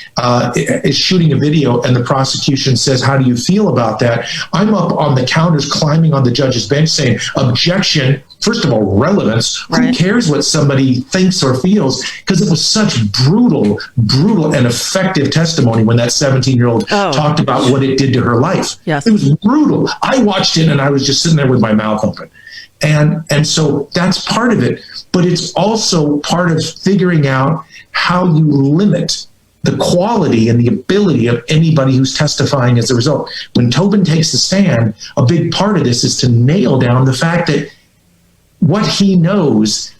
is shooting a video and the prosecution says, how do you feel about that? I'm up on the counters, climbing on the judge's bench saying, objection. First of all, relevance. Right. Who cares what somebody thinks or feels? Because it was such brutal and effective testimony when that 17-year-old talked about what it did to her life. Yes. It was brutal. I watched it and I was just sitting there with my mouth open. And so that's part of it. But it's also part of figuring out how you limit the quality and the ability of anybody who's testifying as a result. When Tobin takes the stand, a big part of this is to nail down the fact that what he knows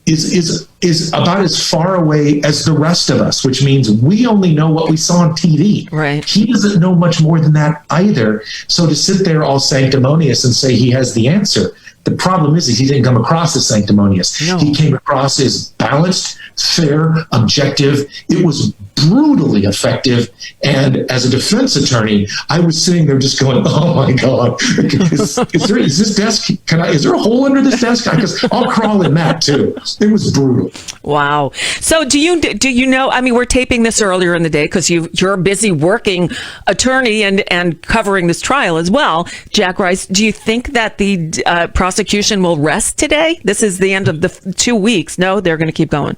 is about as far away as the rest of us, which means we only know what we saw on TV. Right. He doesn't know much more than that either. So to sit there all sanctimonious and say he has the answer, the problem is he didn't come across as sanctimonious. No. He came across as balanced, fair, objective. It was brutally effective. And as a defense attorney, I was sitting there just going, "Oh my God, is this desk? Is there a hole under this desk? Because I'll crawl in that too." It was brutal. Wow. So do you know, I mean, we're taping this earlier in the day because you're a busy working attorney and covering this trial as well. Jack Rice, do you think that the prosecution will rest today? This is the end of the 2 weeks. No, they're going to keep going.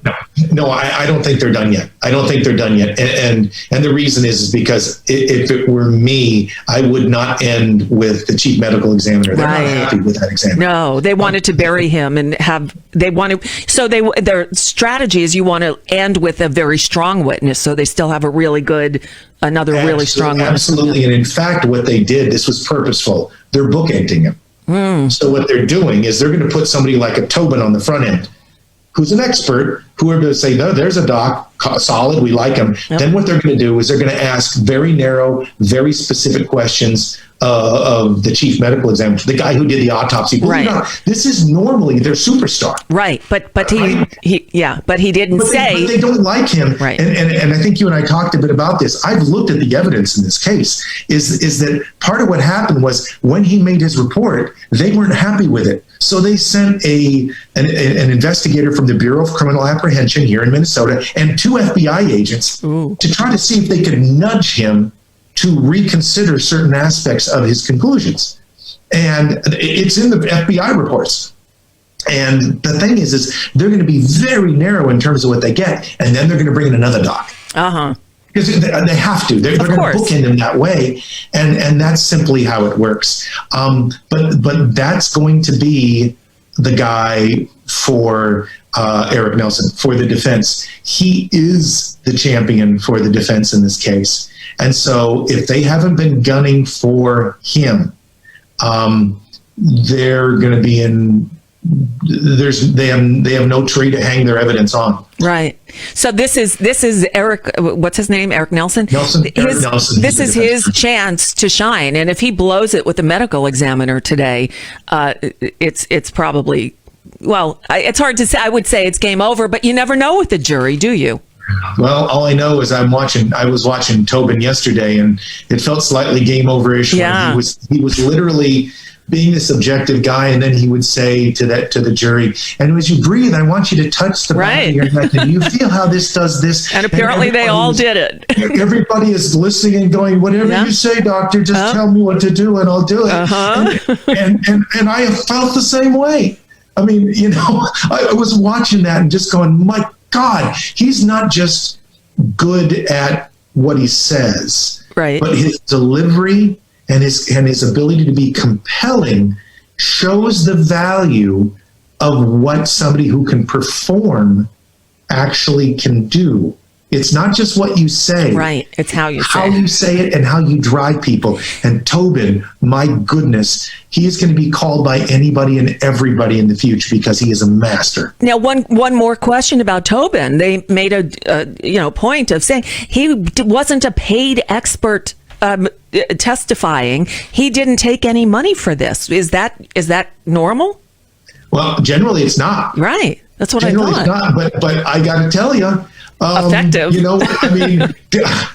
No, I don't think they're done yet. I don't think they're done yet. And the reason is because if it were me, I would not end with the chief medical examiner. They're not happy with that examiner. No, they wanted to bury him and their strategy is you want to end with a very strong witness, so they still have really strong witness. Absolutely. And in fact, what they did, this was purposeful. They're bookending him. So what they're doing is they're going to put somebody like a Tobin on the front end, who's an expert, who are going to say, "No, there's a doc, solid, we like him." Yep. Then what they're going to do is they're going to ask very narrow, very specific questions of the chief medical examiner, the guy who did the autopsy. Right. This is normally their superstar. Right. But he didn't say. But they don't like him. Right. And I think you and I talked a bit about this. I've looked at the evidence in this case, is that part of what happened was when he made his report, they weren't happy with it. So they sent an investigator from the Bureau of Criminal Apprehension here in Minnesota and 2 FBI agents to try to see if they could nudge him to reconsider certain aspects of his conclusions. And it's in the FBI reports. And the thing is they're going to be very narrow in terms of what they get, and then they're going to bring in another doc. Because they have to. They're going to bookend him that way, and that's simply how it works. But that's going to be the guy for Eric Nelson, for the defense. He is the champion for the defense in this case. And so if they haven't been gunning for him, they're going to be in... They have no tree to hang their evidence on. Right. So this is Eric. What's his name? Eric Nelson. Nelson. This is his chance to shine. And if he blows it with the medical examiner today, it's probably, well, it's hard to say. I would say it's game over, but you never know with the jury, do you? Well, all I know is I was watching Tobin yesterday, and it felt slightly game over-ish. Yeah. He was literally being this objective guy, and then he would say to the jury, "And as you breathe, I want you to touch the back of your neck. And you feel how this does this?" And apparently they all did it. Everybody is listening and going, "Whatever you say, doctor, just tell me what to do and I'll do it." And I have felt the same way. I mean, I was watching that and just going, "My God, he's not just good at what he says, right? But his delivery and his ability to be compelling shows the value of what somebody who can perform actually can do. It's not just what you say. Right. It's how you say it and how you drive people. And Tobin, my goodness, he is going to be called by anybody and everybody in the future because he is a master. Now, one more question about Tobin. They made a point of saying he wasn't a paid expert testifying. He didn't take any money for this. Is that normal? Well, generally it's not. Right. That's what I thought. It's not, but I got to tell you, effective. I mean,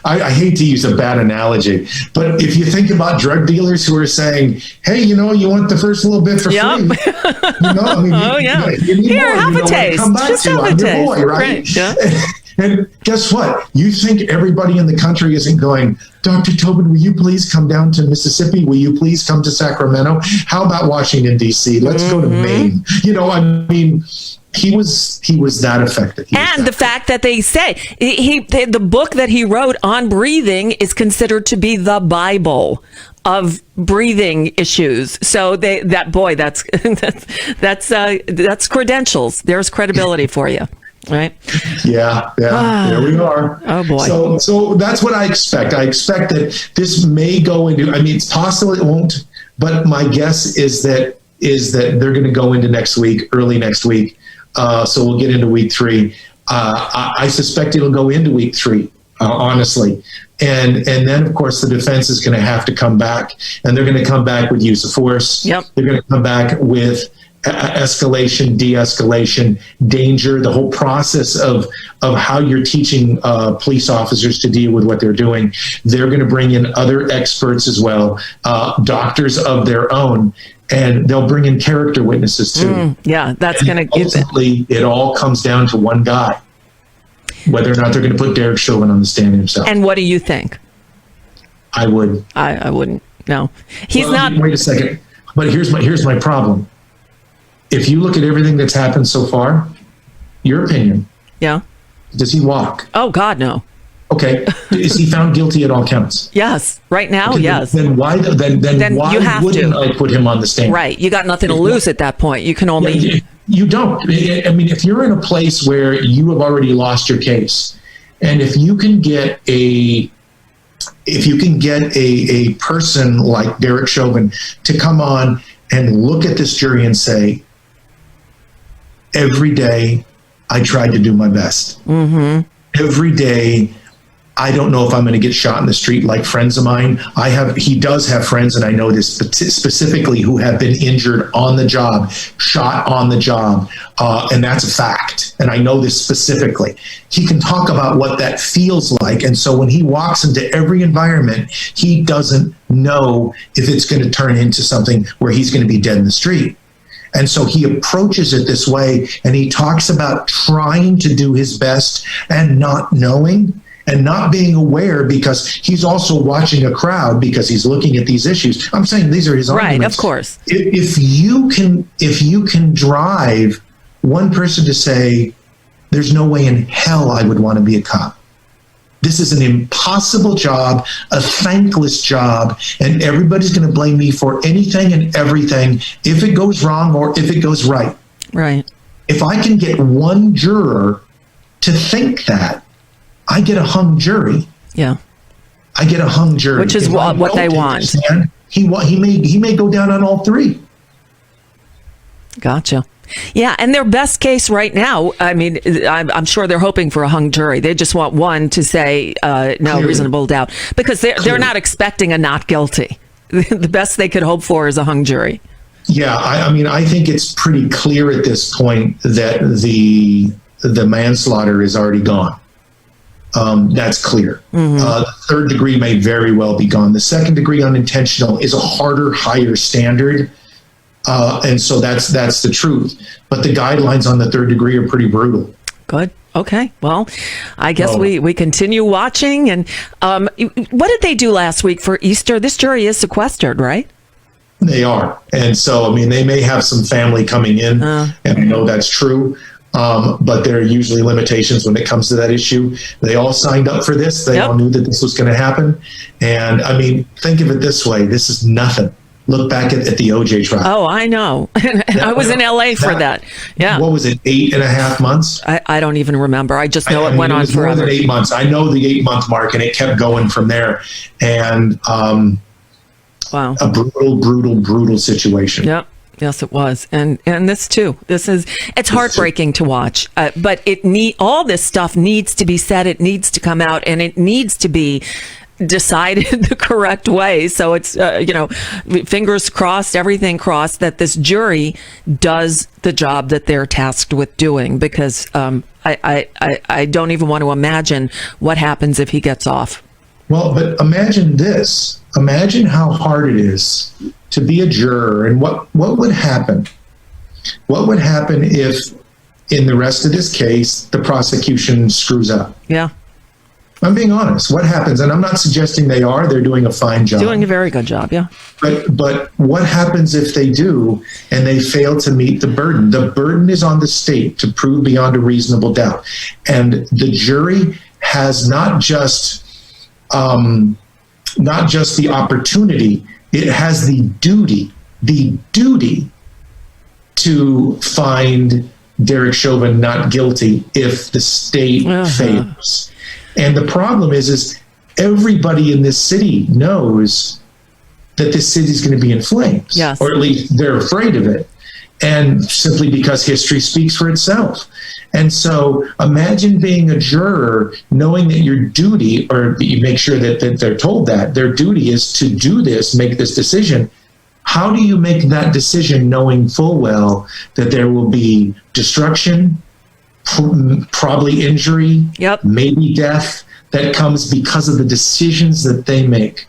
I hate to use a bad analogy, but if you think about drug dealers who are saying, "Hey, you want the first little bit for free?" I mean, you need Here, more. have a taste. Come back Just to. have I'm a your taste. boy, right? Yeah. And guess what? You think everybody in the country isn't going, "Dr. Tobin, will you please come down to Mississippi? Will you please come to Sacramento? How about Washington, D.C.? Let's go to Maine." I mean, he was that effective. And the fact that they say the book that he wrote on breathing is considered to be the Bible of breathing issues. So that's credentials. There's credibility for you. Right. Yeah. There we are. Oh boy. So that's what I expect. I expect that this may go into. I mean, it's possible it won't, but my guess is that they're going to go into next week, early next week, So we'll get into week 3. I suspect it'll go into week 3, honestly. And then, of course, the defense is going to have to come back, and they're going to come back with use of force. Yep. They're going to come back with escalation, de-escalation, danger, the whole process of how you're teaching police officers to deal with what they're doing. They're going to bring in other experts as well, doctors of their own, and they'll bring in character witnesses too. Yeah, that's going to ultimately it all comes down to one guy, whether or not they're going to put Derek Chauvin on the stand himself. And what do you think? I would. I wouldn't. No, he's Well, not. Wait a second. But here's my problem. If you look at everything that's happened so far, your opinion, Yeah. does he walk? Oh God, no. Okay. Is he found guilty at all counts? Yes. Right now, Okay, yes. Then why? Then why you have wouldn't to. I put him on the stand? Right. You got nothing to lose at that point. You can only. You don't. I mean, if you're in a place where you have already lost your case, and if you can get a person like Derek Chauvin to come on and look at this jury and say, every day I tried to do my best. Mm-hmm. Every day I don't know if I'm going to get shot in the street like friends of mine. He does have friends, and I know this specifically, who have been injured on the job, shot on the job. And that's a fact. And I know this specifically. He can talk about what that feels like. And so when he walks into every environment, he doesn't know if it's going to turn into something where he's going to be dead in the street. And so he approaches it this way, and he talks about trying to do his best and not knowing and not being aware, because he's also watching a crowd because he's looking at these issues. I'm saying these are his arguments. Right, of course. If you can drive one person to say, there's no way in hell I would want to be a cop. This is an impossible job, a thankless job, and everybody's going to blame me for anything and everything if it goes wrong or if it goes right. Right. If I can get one juror to think that, I get a hung jury. Yeah. I get a hung jury. Which is If I what don't they take want. a stand, he may go down on all 3. Gotcha. Yeah, and their best case right now, I mean, I'm sure they're hoping for a hung jury. They just want one to say no, Clearly. reasonable doubt, because they're not expecting a not guilty. The best they could hope for is a hung jury. Yeah, I mean, I think it's pretty clear at this point that the manslaughter is already gone. That's clear. The third degree may very well be gone. The second degree unintentional is a harder, higher standard. And so that's the truth. But the guidelines on the third degree are pretty brutal. Good. Okay. Well, I guess we continue watching. And what did they do last week for Easter? This jury is sequestered, right? They are. And so, I mean, they may have some family coming in, and I know that's true. But there are usually limitations when it comes to that issue. They all signed up for this. They all knew that this was going to happen. And I mean, think of it this way. This is nothing. Look back at the OJ trial. Oh, I know. I was in LA for that. Yeah. What was it, 8.5 months? I don't even remember. I just know it went on was forever. more than 8 months. I know the 8-month mark, and it kept going from there. And Wow. a brutal situation. Yep. Yes, it was. And this too. It's heartbreaking to watch. But all this stuff needs to be said. It needs to come out, and it needs to be decided the correct way. So it's, fingers crossed, everything crossed, that this jury does the job that they're tasked with doing, because I don't even want to imagine what happens if he gets off. Well, but imagine this. Imagine how hard it is to be a juror, and what would happen? What would happen if, in the rest of this case, the prosecution screws up? Yeah. I'm being honest. What happens? And I'm not suggesting they are. They're doing a fine job. Doing a very good job, yeah. But what happens if they do and they fail to meet the burden? The burden is on the state to prove beyond a reasonable doubt. And the jury has not just the opportunity, it has the duty to find Derek Chauvin not guilty if the state fails. And the problem is everybody in this city knows that this city is going to be in flames, yes. or at least they're afraid of it. and simply because history speaks for itself. And so imagine being a juror, knowing that your duty, or you make sure that they're told that their duty is to do this, make this decision. How do you make that decision knowing full well that there will be destruction, probably injury, maybe death that comes because of the decisions that they make?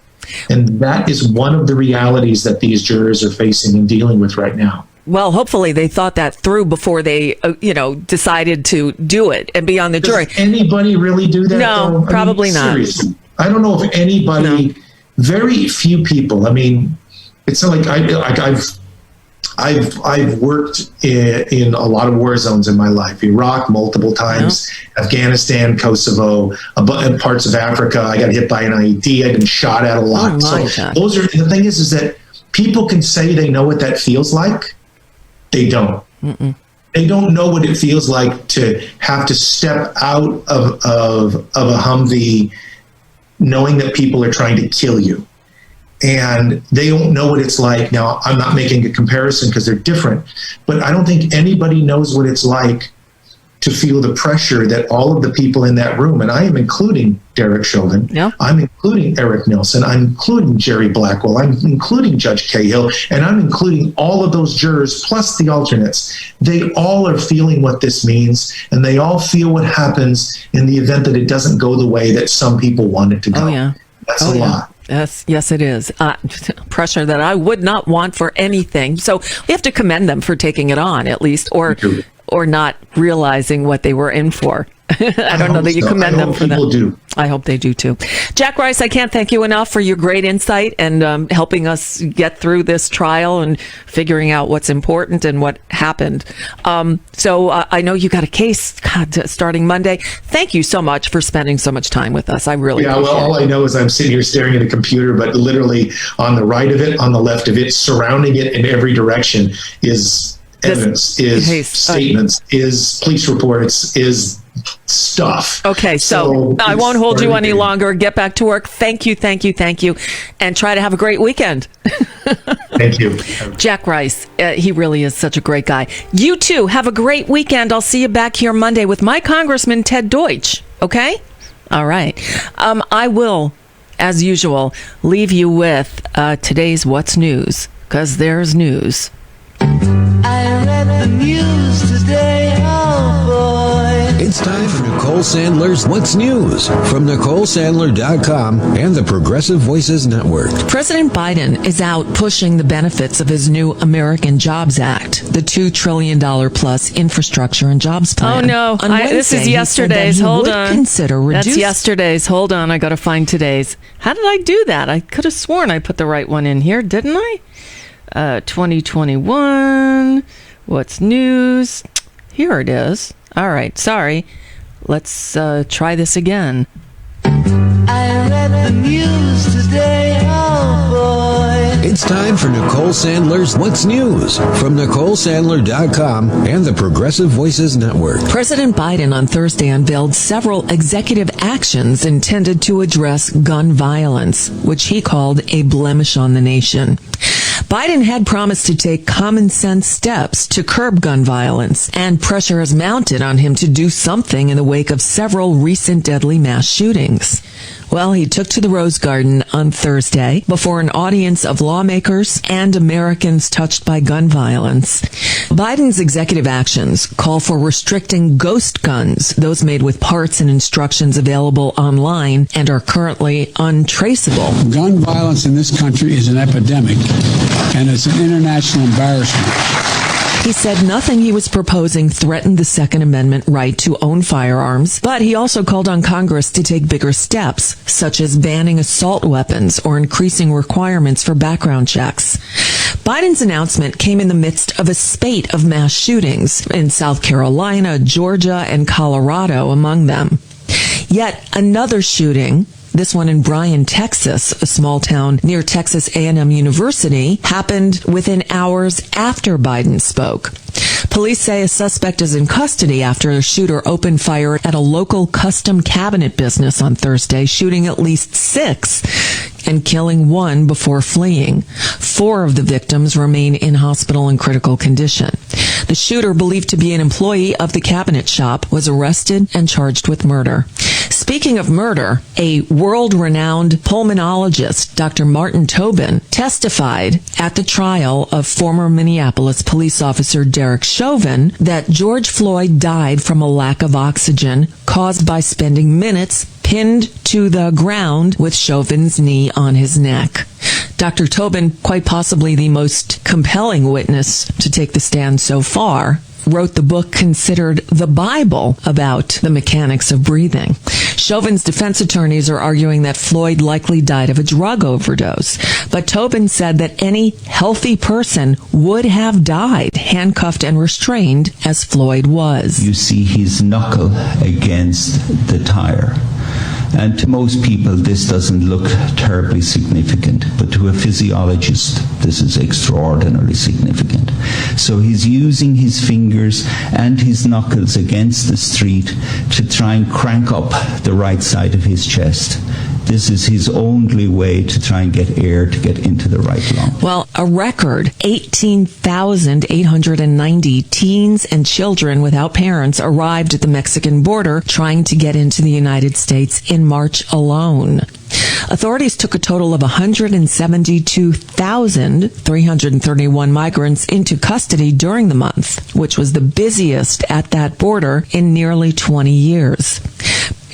And that is one of the realities that these jurors are facing and dealing with right now. Well, hopefully they thought that through before they, decided to do it and be on the jury. Does anybody really do that? No, though? probably not. Seriously, I don't know if anybody. Very few people. I mean, it's not like I've worked in a lot of war zones in my life. Iraq multiple times, Afghanistan, Kosovo, and parts of Africa. I got hit by an IED. I've been shot at a lot. Those are the thing is that people can say they know what that feels like. They don't. They don't know what it feels like to have to step out of a Humvee knowing that people are trying to kill you. And they don't know what it's like. Now, I'm not making a comparison because they're different, but I don't think anybody knows what it's like to feel the pressure that all of the people in that room, and I am including Derek Chauvin, I'm including Eric Nelson, I'm including Jerry Blackwell, I'm including Judge Cahill, and I'm including all of those jurors plus the alternates. They all are feeling what this means, and they all feel what happens in the event that it doesn't go the way that some people want it to go. That's a lot. Yes, it is. Pressure that I would not want for anything. So we have to commend them for taking it on, at least, or not realizing what they were in for. I don't know that you commend them for that. Do. I hope they do too. Jack Rice, I can't thank you enough for your great insight and helping us get through this trial and figuring out what's important and what happened. So I know you got a case starting Monday. Thank you so much for spending so much time with us. I really appreciate it. All I know is I'm sitting here staring at a computer, but literally on the right of it, on the left of it, surrounding it in every direction is evidence, is statements, is police reports, is stuff. Okay, so I won't hold you any longer. Get back to work. Thank you, and try to have a great weekend. Thank you. Jack Rice, he really is such a great guy. You too, have a great weekend. I'll see you back here Monday with my Congressman Ted Deutsch, okay? All right. I will, as usual, leave you with today's What's News, because there's news. I read the news today, oh boy. It's time for Nicole Sandler's What's News from NicoleSandler.com and the Progressive Voices Network. President Biden is out pushing the benefits of his new American Jobs Act, the $2 trillion plus infrastructure and jobs plan. Oh, no. This is yesterday's. Hold on. That's yesterday's. Hold on. I got to find today's. How did I do that? I could have sworn I put the right one in here, didn't I? 2021. What's news? Here it is. All right. Sorry. Let's try this again. I read the news today, oh boy. It's time for Nicole Sandler's What's News from NicoleSandler.com and the Progressive Voices Network. President Biden on Thursday unveiled several executive actions intended to address gun violence, which he called a blemish on the nation. Biden had promised to take common sense steps to curb gun violence, and pressure has mounted on him to do something in the wake of several recent deadly mass shootings. Well, he took to the Rose Garden on Thursday before an audience of lawmakers and Americans touched by gun violence. Biden's executive actions call for restricting ghost guns, those made with parts and instructions available online and are currently untraceable. Gun violence in this country is an epidemic, and it's an international embarrassment. He said nothing he was proposing threatened the Second Amendment right to own firearms, but he also called on Congress to take bigger steps, such as banning assault weapons or increasing requirements for background checks. Biden's announcement came in the midst of a spate of mass shootings in South Carolina, Georgia, and Colorado, among them. Yet another shooting, this one in Bryan, Texas, a small town near Texas A&M University, happened within hours after Biden spoke. Police say a suspect is in custody after a shooter opened fire at a local custom cabinet business on Thursday, shooting at least 6 and killing 1 before fleeing. 4 of the victims remain in hospital in critical condition. The shooter, believed to be an employee of the cabinet shop, was arrested and charged with murder. Speaking of murder, a world-renowned pulmonologist, Dr. Martin Tobin, testified at the trial of former Minneapolis police officer Derek Chauvin that George Floyd died from a lack of oxygen caused by spending minutes pinned to the ground with Chauvin's knee on his neck. Dr. Tobin, quite possibly the most compelling witness to take the stand so far, wrote the book considered the Bible about the mechanics of breathing. Chauvin's defense attorneys are arguing that Floyd likely died of a drug overdose, but Tobin said that any healthy person would have died handcuffed and restrained as Floyd was. You see his knuckle against the tire. And to most people, this doesn't look terribly significant, but to a physiologist, this is extraordinarily significant. So he's using his fingers and his knuckles against the street to try and crank up the right side of his chest. This is his only way to try and get air to get into the right lung. Well, a record 18,890 teens and children without parents arrived at the Mexican border trying to get into the United States in March alone. Authorities took a total of 172,331 migrants into custody during the month, which was the busiest at that border in nearly 20 years.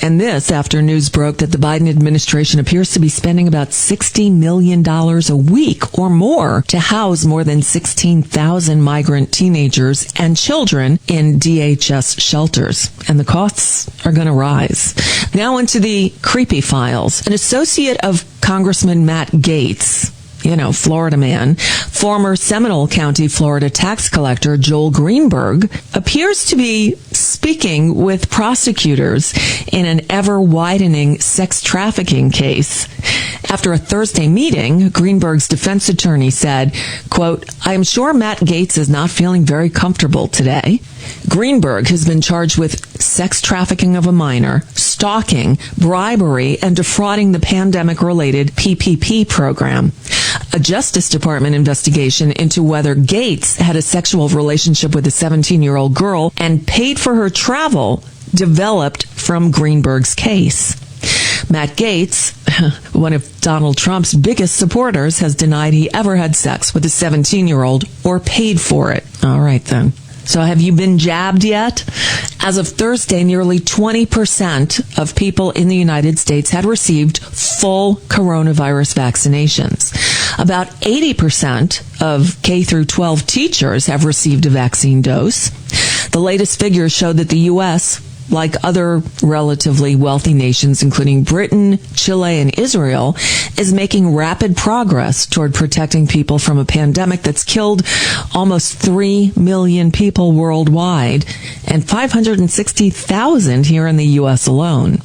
And this after news broke that the Biden administration appears to be spending about $60 million a week or more to house more than 16,000 migrant teenagers and children in DHS shelters. And the costs are going to rise. Now into the creepy files. An associate of Congressman Matt Gaetz, Florida man, former Seminole County, Florida tax collector Joel Greenberg appears to be speaking with prosecutors in an ever-widening sex trafficking case. After a Thursday meeting, Greenberg's defense attorney said, quote, "I am sure Matt Gaetz is not feeling very comfortable today. Greenberg has been charged with sex trafficking of a minor, stalking, bribery, and defrauding the pandemic-related PPP program. A Justice Department investigation into whether Gaetz had a sexual relationship with a 17-year-old girl and paid for her travel developed from Greenberg's case. Matt Gaetz, one of Donald Trump's biggest supporters, has denied he ever had sex with a 17-year-old or paid for it." All right, then. So have you been jabbed yet? As of Thursday, nearly 20% of people in the United States had received full coronavirus vaccinations. About 80% of K through 12 teachers have received a vaccine dose. The latest figures show that the U.S., like other relatively wealthy nations, including Britain, Chile, and Israel, is making rapid progress toward protecting people from a pandemic that's killed almost 3 million people worldwide and 560,000 here in the U.S. alone.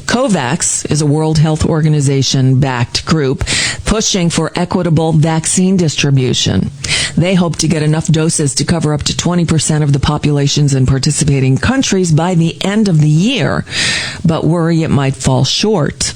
COVAX is a World Health Organization-backed group pushing for equitable vaccine distribution. They hope to get enough doses to cover up to 20% of the populations in participating countries by the end of the year, but worry it might fall short.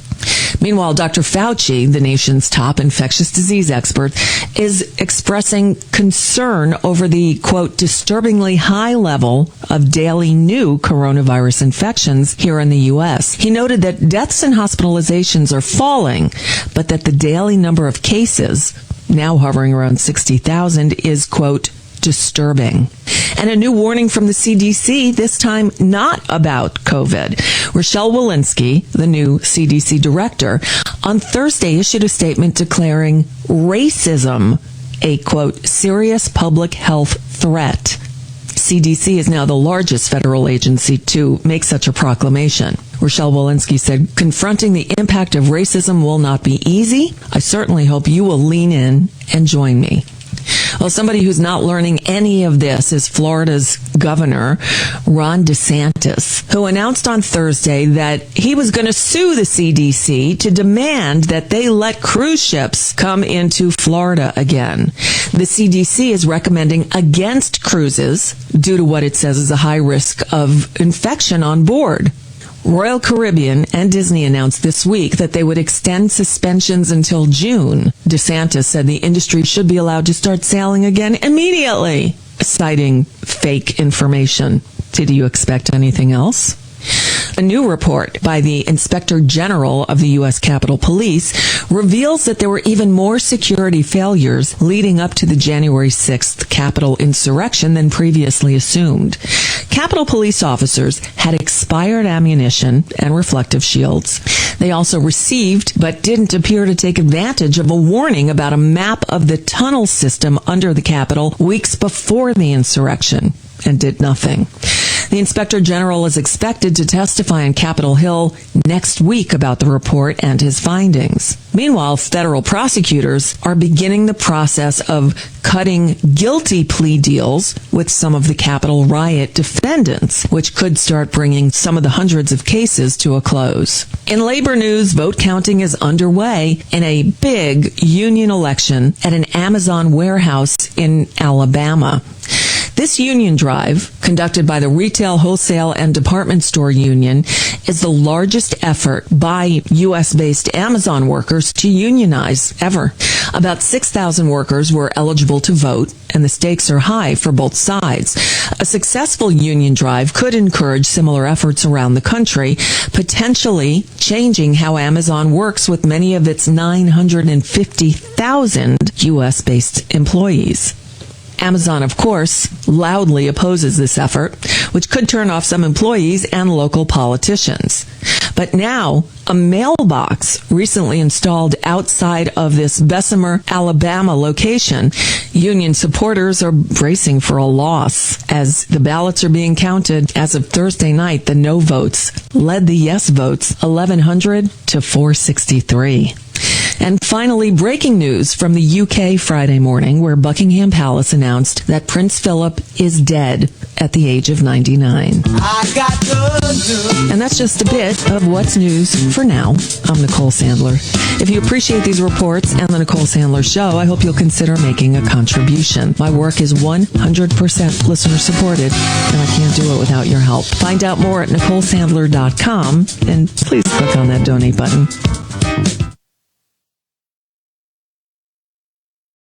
Meanwhile, Dr. Fauci, the nation's top infectious disease expert, is expressing concern over the, quote, disturbingly high level of daily new coronavirus infections here in the U.S. He noted that deaths and hospitalizations are falling, but that the daily number of cases, now hovering around 60,000, is, quote, disturbing. And a new warning from the CDC, this time not about COVID. Rochelle Walensky, the new CDC director, on Thursday issued a statement declaring racism a, quote, serious public health threat. CDC is now the largest federal agency to make such a proclamation. Rochelle Walensky said, "Confronting the impact of racism will not be easy. I certainly hope you will lean in and join me." Well, somebody who's not learning any of this is Florida's governor, Ron DeSantis, who announced on Thursday that he was going to sue the CDC to demand that they let cruise ships come into Florida again. The CDC is recommending against cruises due to what it says is a high risk of infection on board. Royal Caribbean and Disney announced this week that they would extend suspensions until June. DeSantis said the industry should be allowed to start sailing again immediately, citing fake information. Did you expect anything else? A new report by the Inspector General of the U.S. Capitol Police reveals that there were even more security failures leading up to the January 6th Capitol insurrection than previously assumed. Capitol Police officers had expired ammunition and reflective shields. They also received, but didn't appear to take advantage of, a warning about a map of the tunnel system under the Capitol weeks before the insurrection, and did nothing. The Inspector General is expected to testify on Capitol Hill next week about the report and his findings. Meanwhile, federal prosecutors are beginning the process of cutting guilty plea deals with some of the Capitol riot defendants, which could start bringing some of the hundreds of cases to a close. In labor news, vote counting is underway in a big union election at an Amazon warehouse in Alabama. This union drive, conducted by the Retail, Wholesale, and Department Store Union, is the largest effort by U.S.-based Amazon workers to unionize ever. About 6,000 workers were eligible to vote, and the stakes are high for both sides. A successful union drive could encourage similar efforts around the country, potentially changing how Amazon works with many of its 950,000 U.S.-based employees. Amazon, of course, loudly opposes this effort, which could turn off some employees and local politicians. But now, a mailbox recently installed outside of this Bessemer, Alabama location. Union supporters are bracing for a loss. As the ballots are being counted, as of Thursday night, the no votes led the yes votes 1,100 to 463. And finally, breaking news from the UK Friday morning, where Buckingham Palace announced that Prince Philip is dead at the age of 99. And that's just a bit of what's news for now. I'm Nicole Sandler. If you appreciate these reports and the Nicole Sandler Show, I hope you'll consider making a contribution. My work is 100% listener supported, and I can't do it without your help. Find out more at NicoleSandler.com, and please click on that donate button.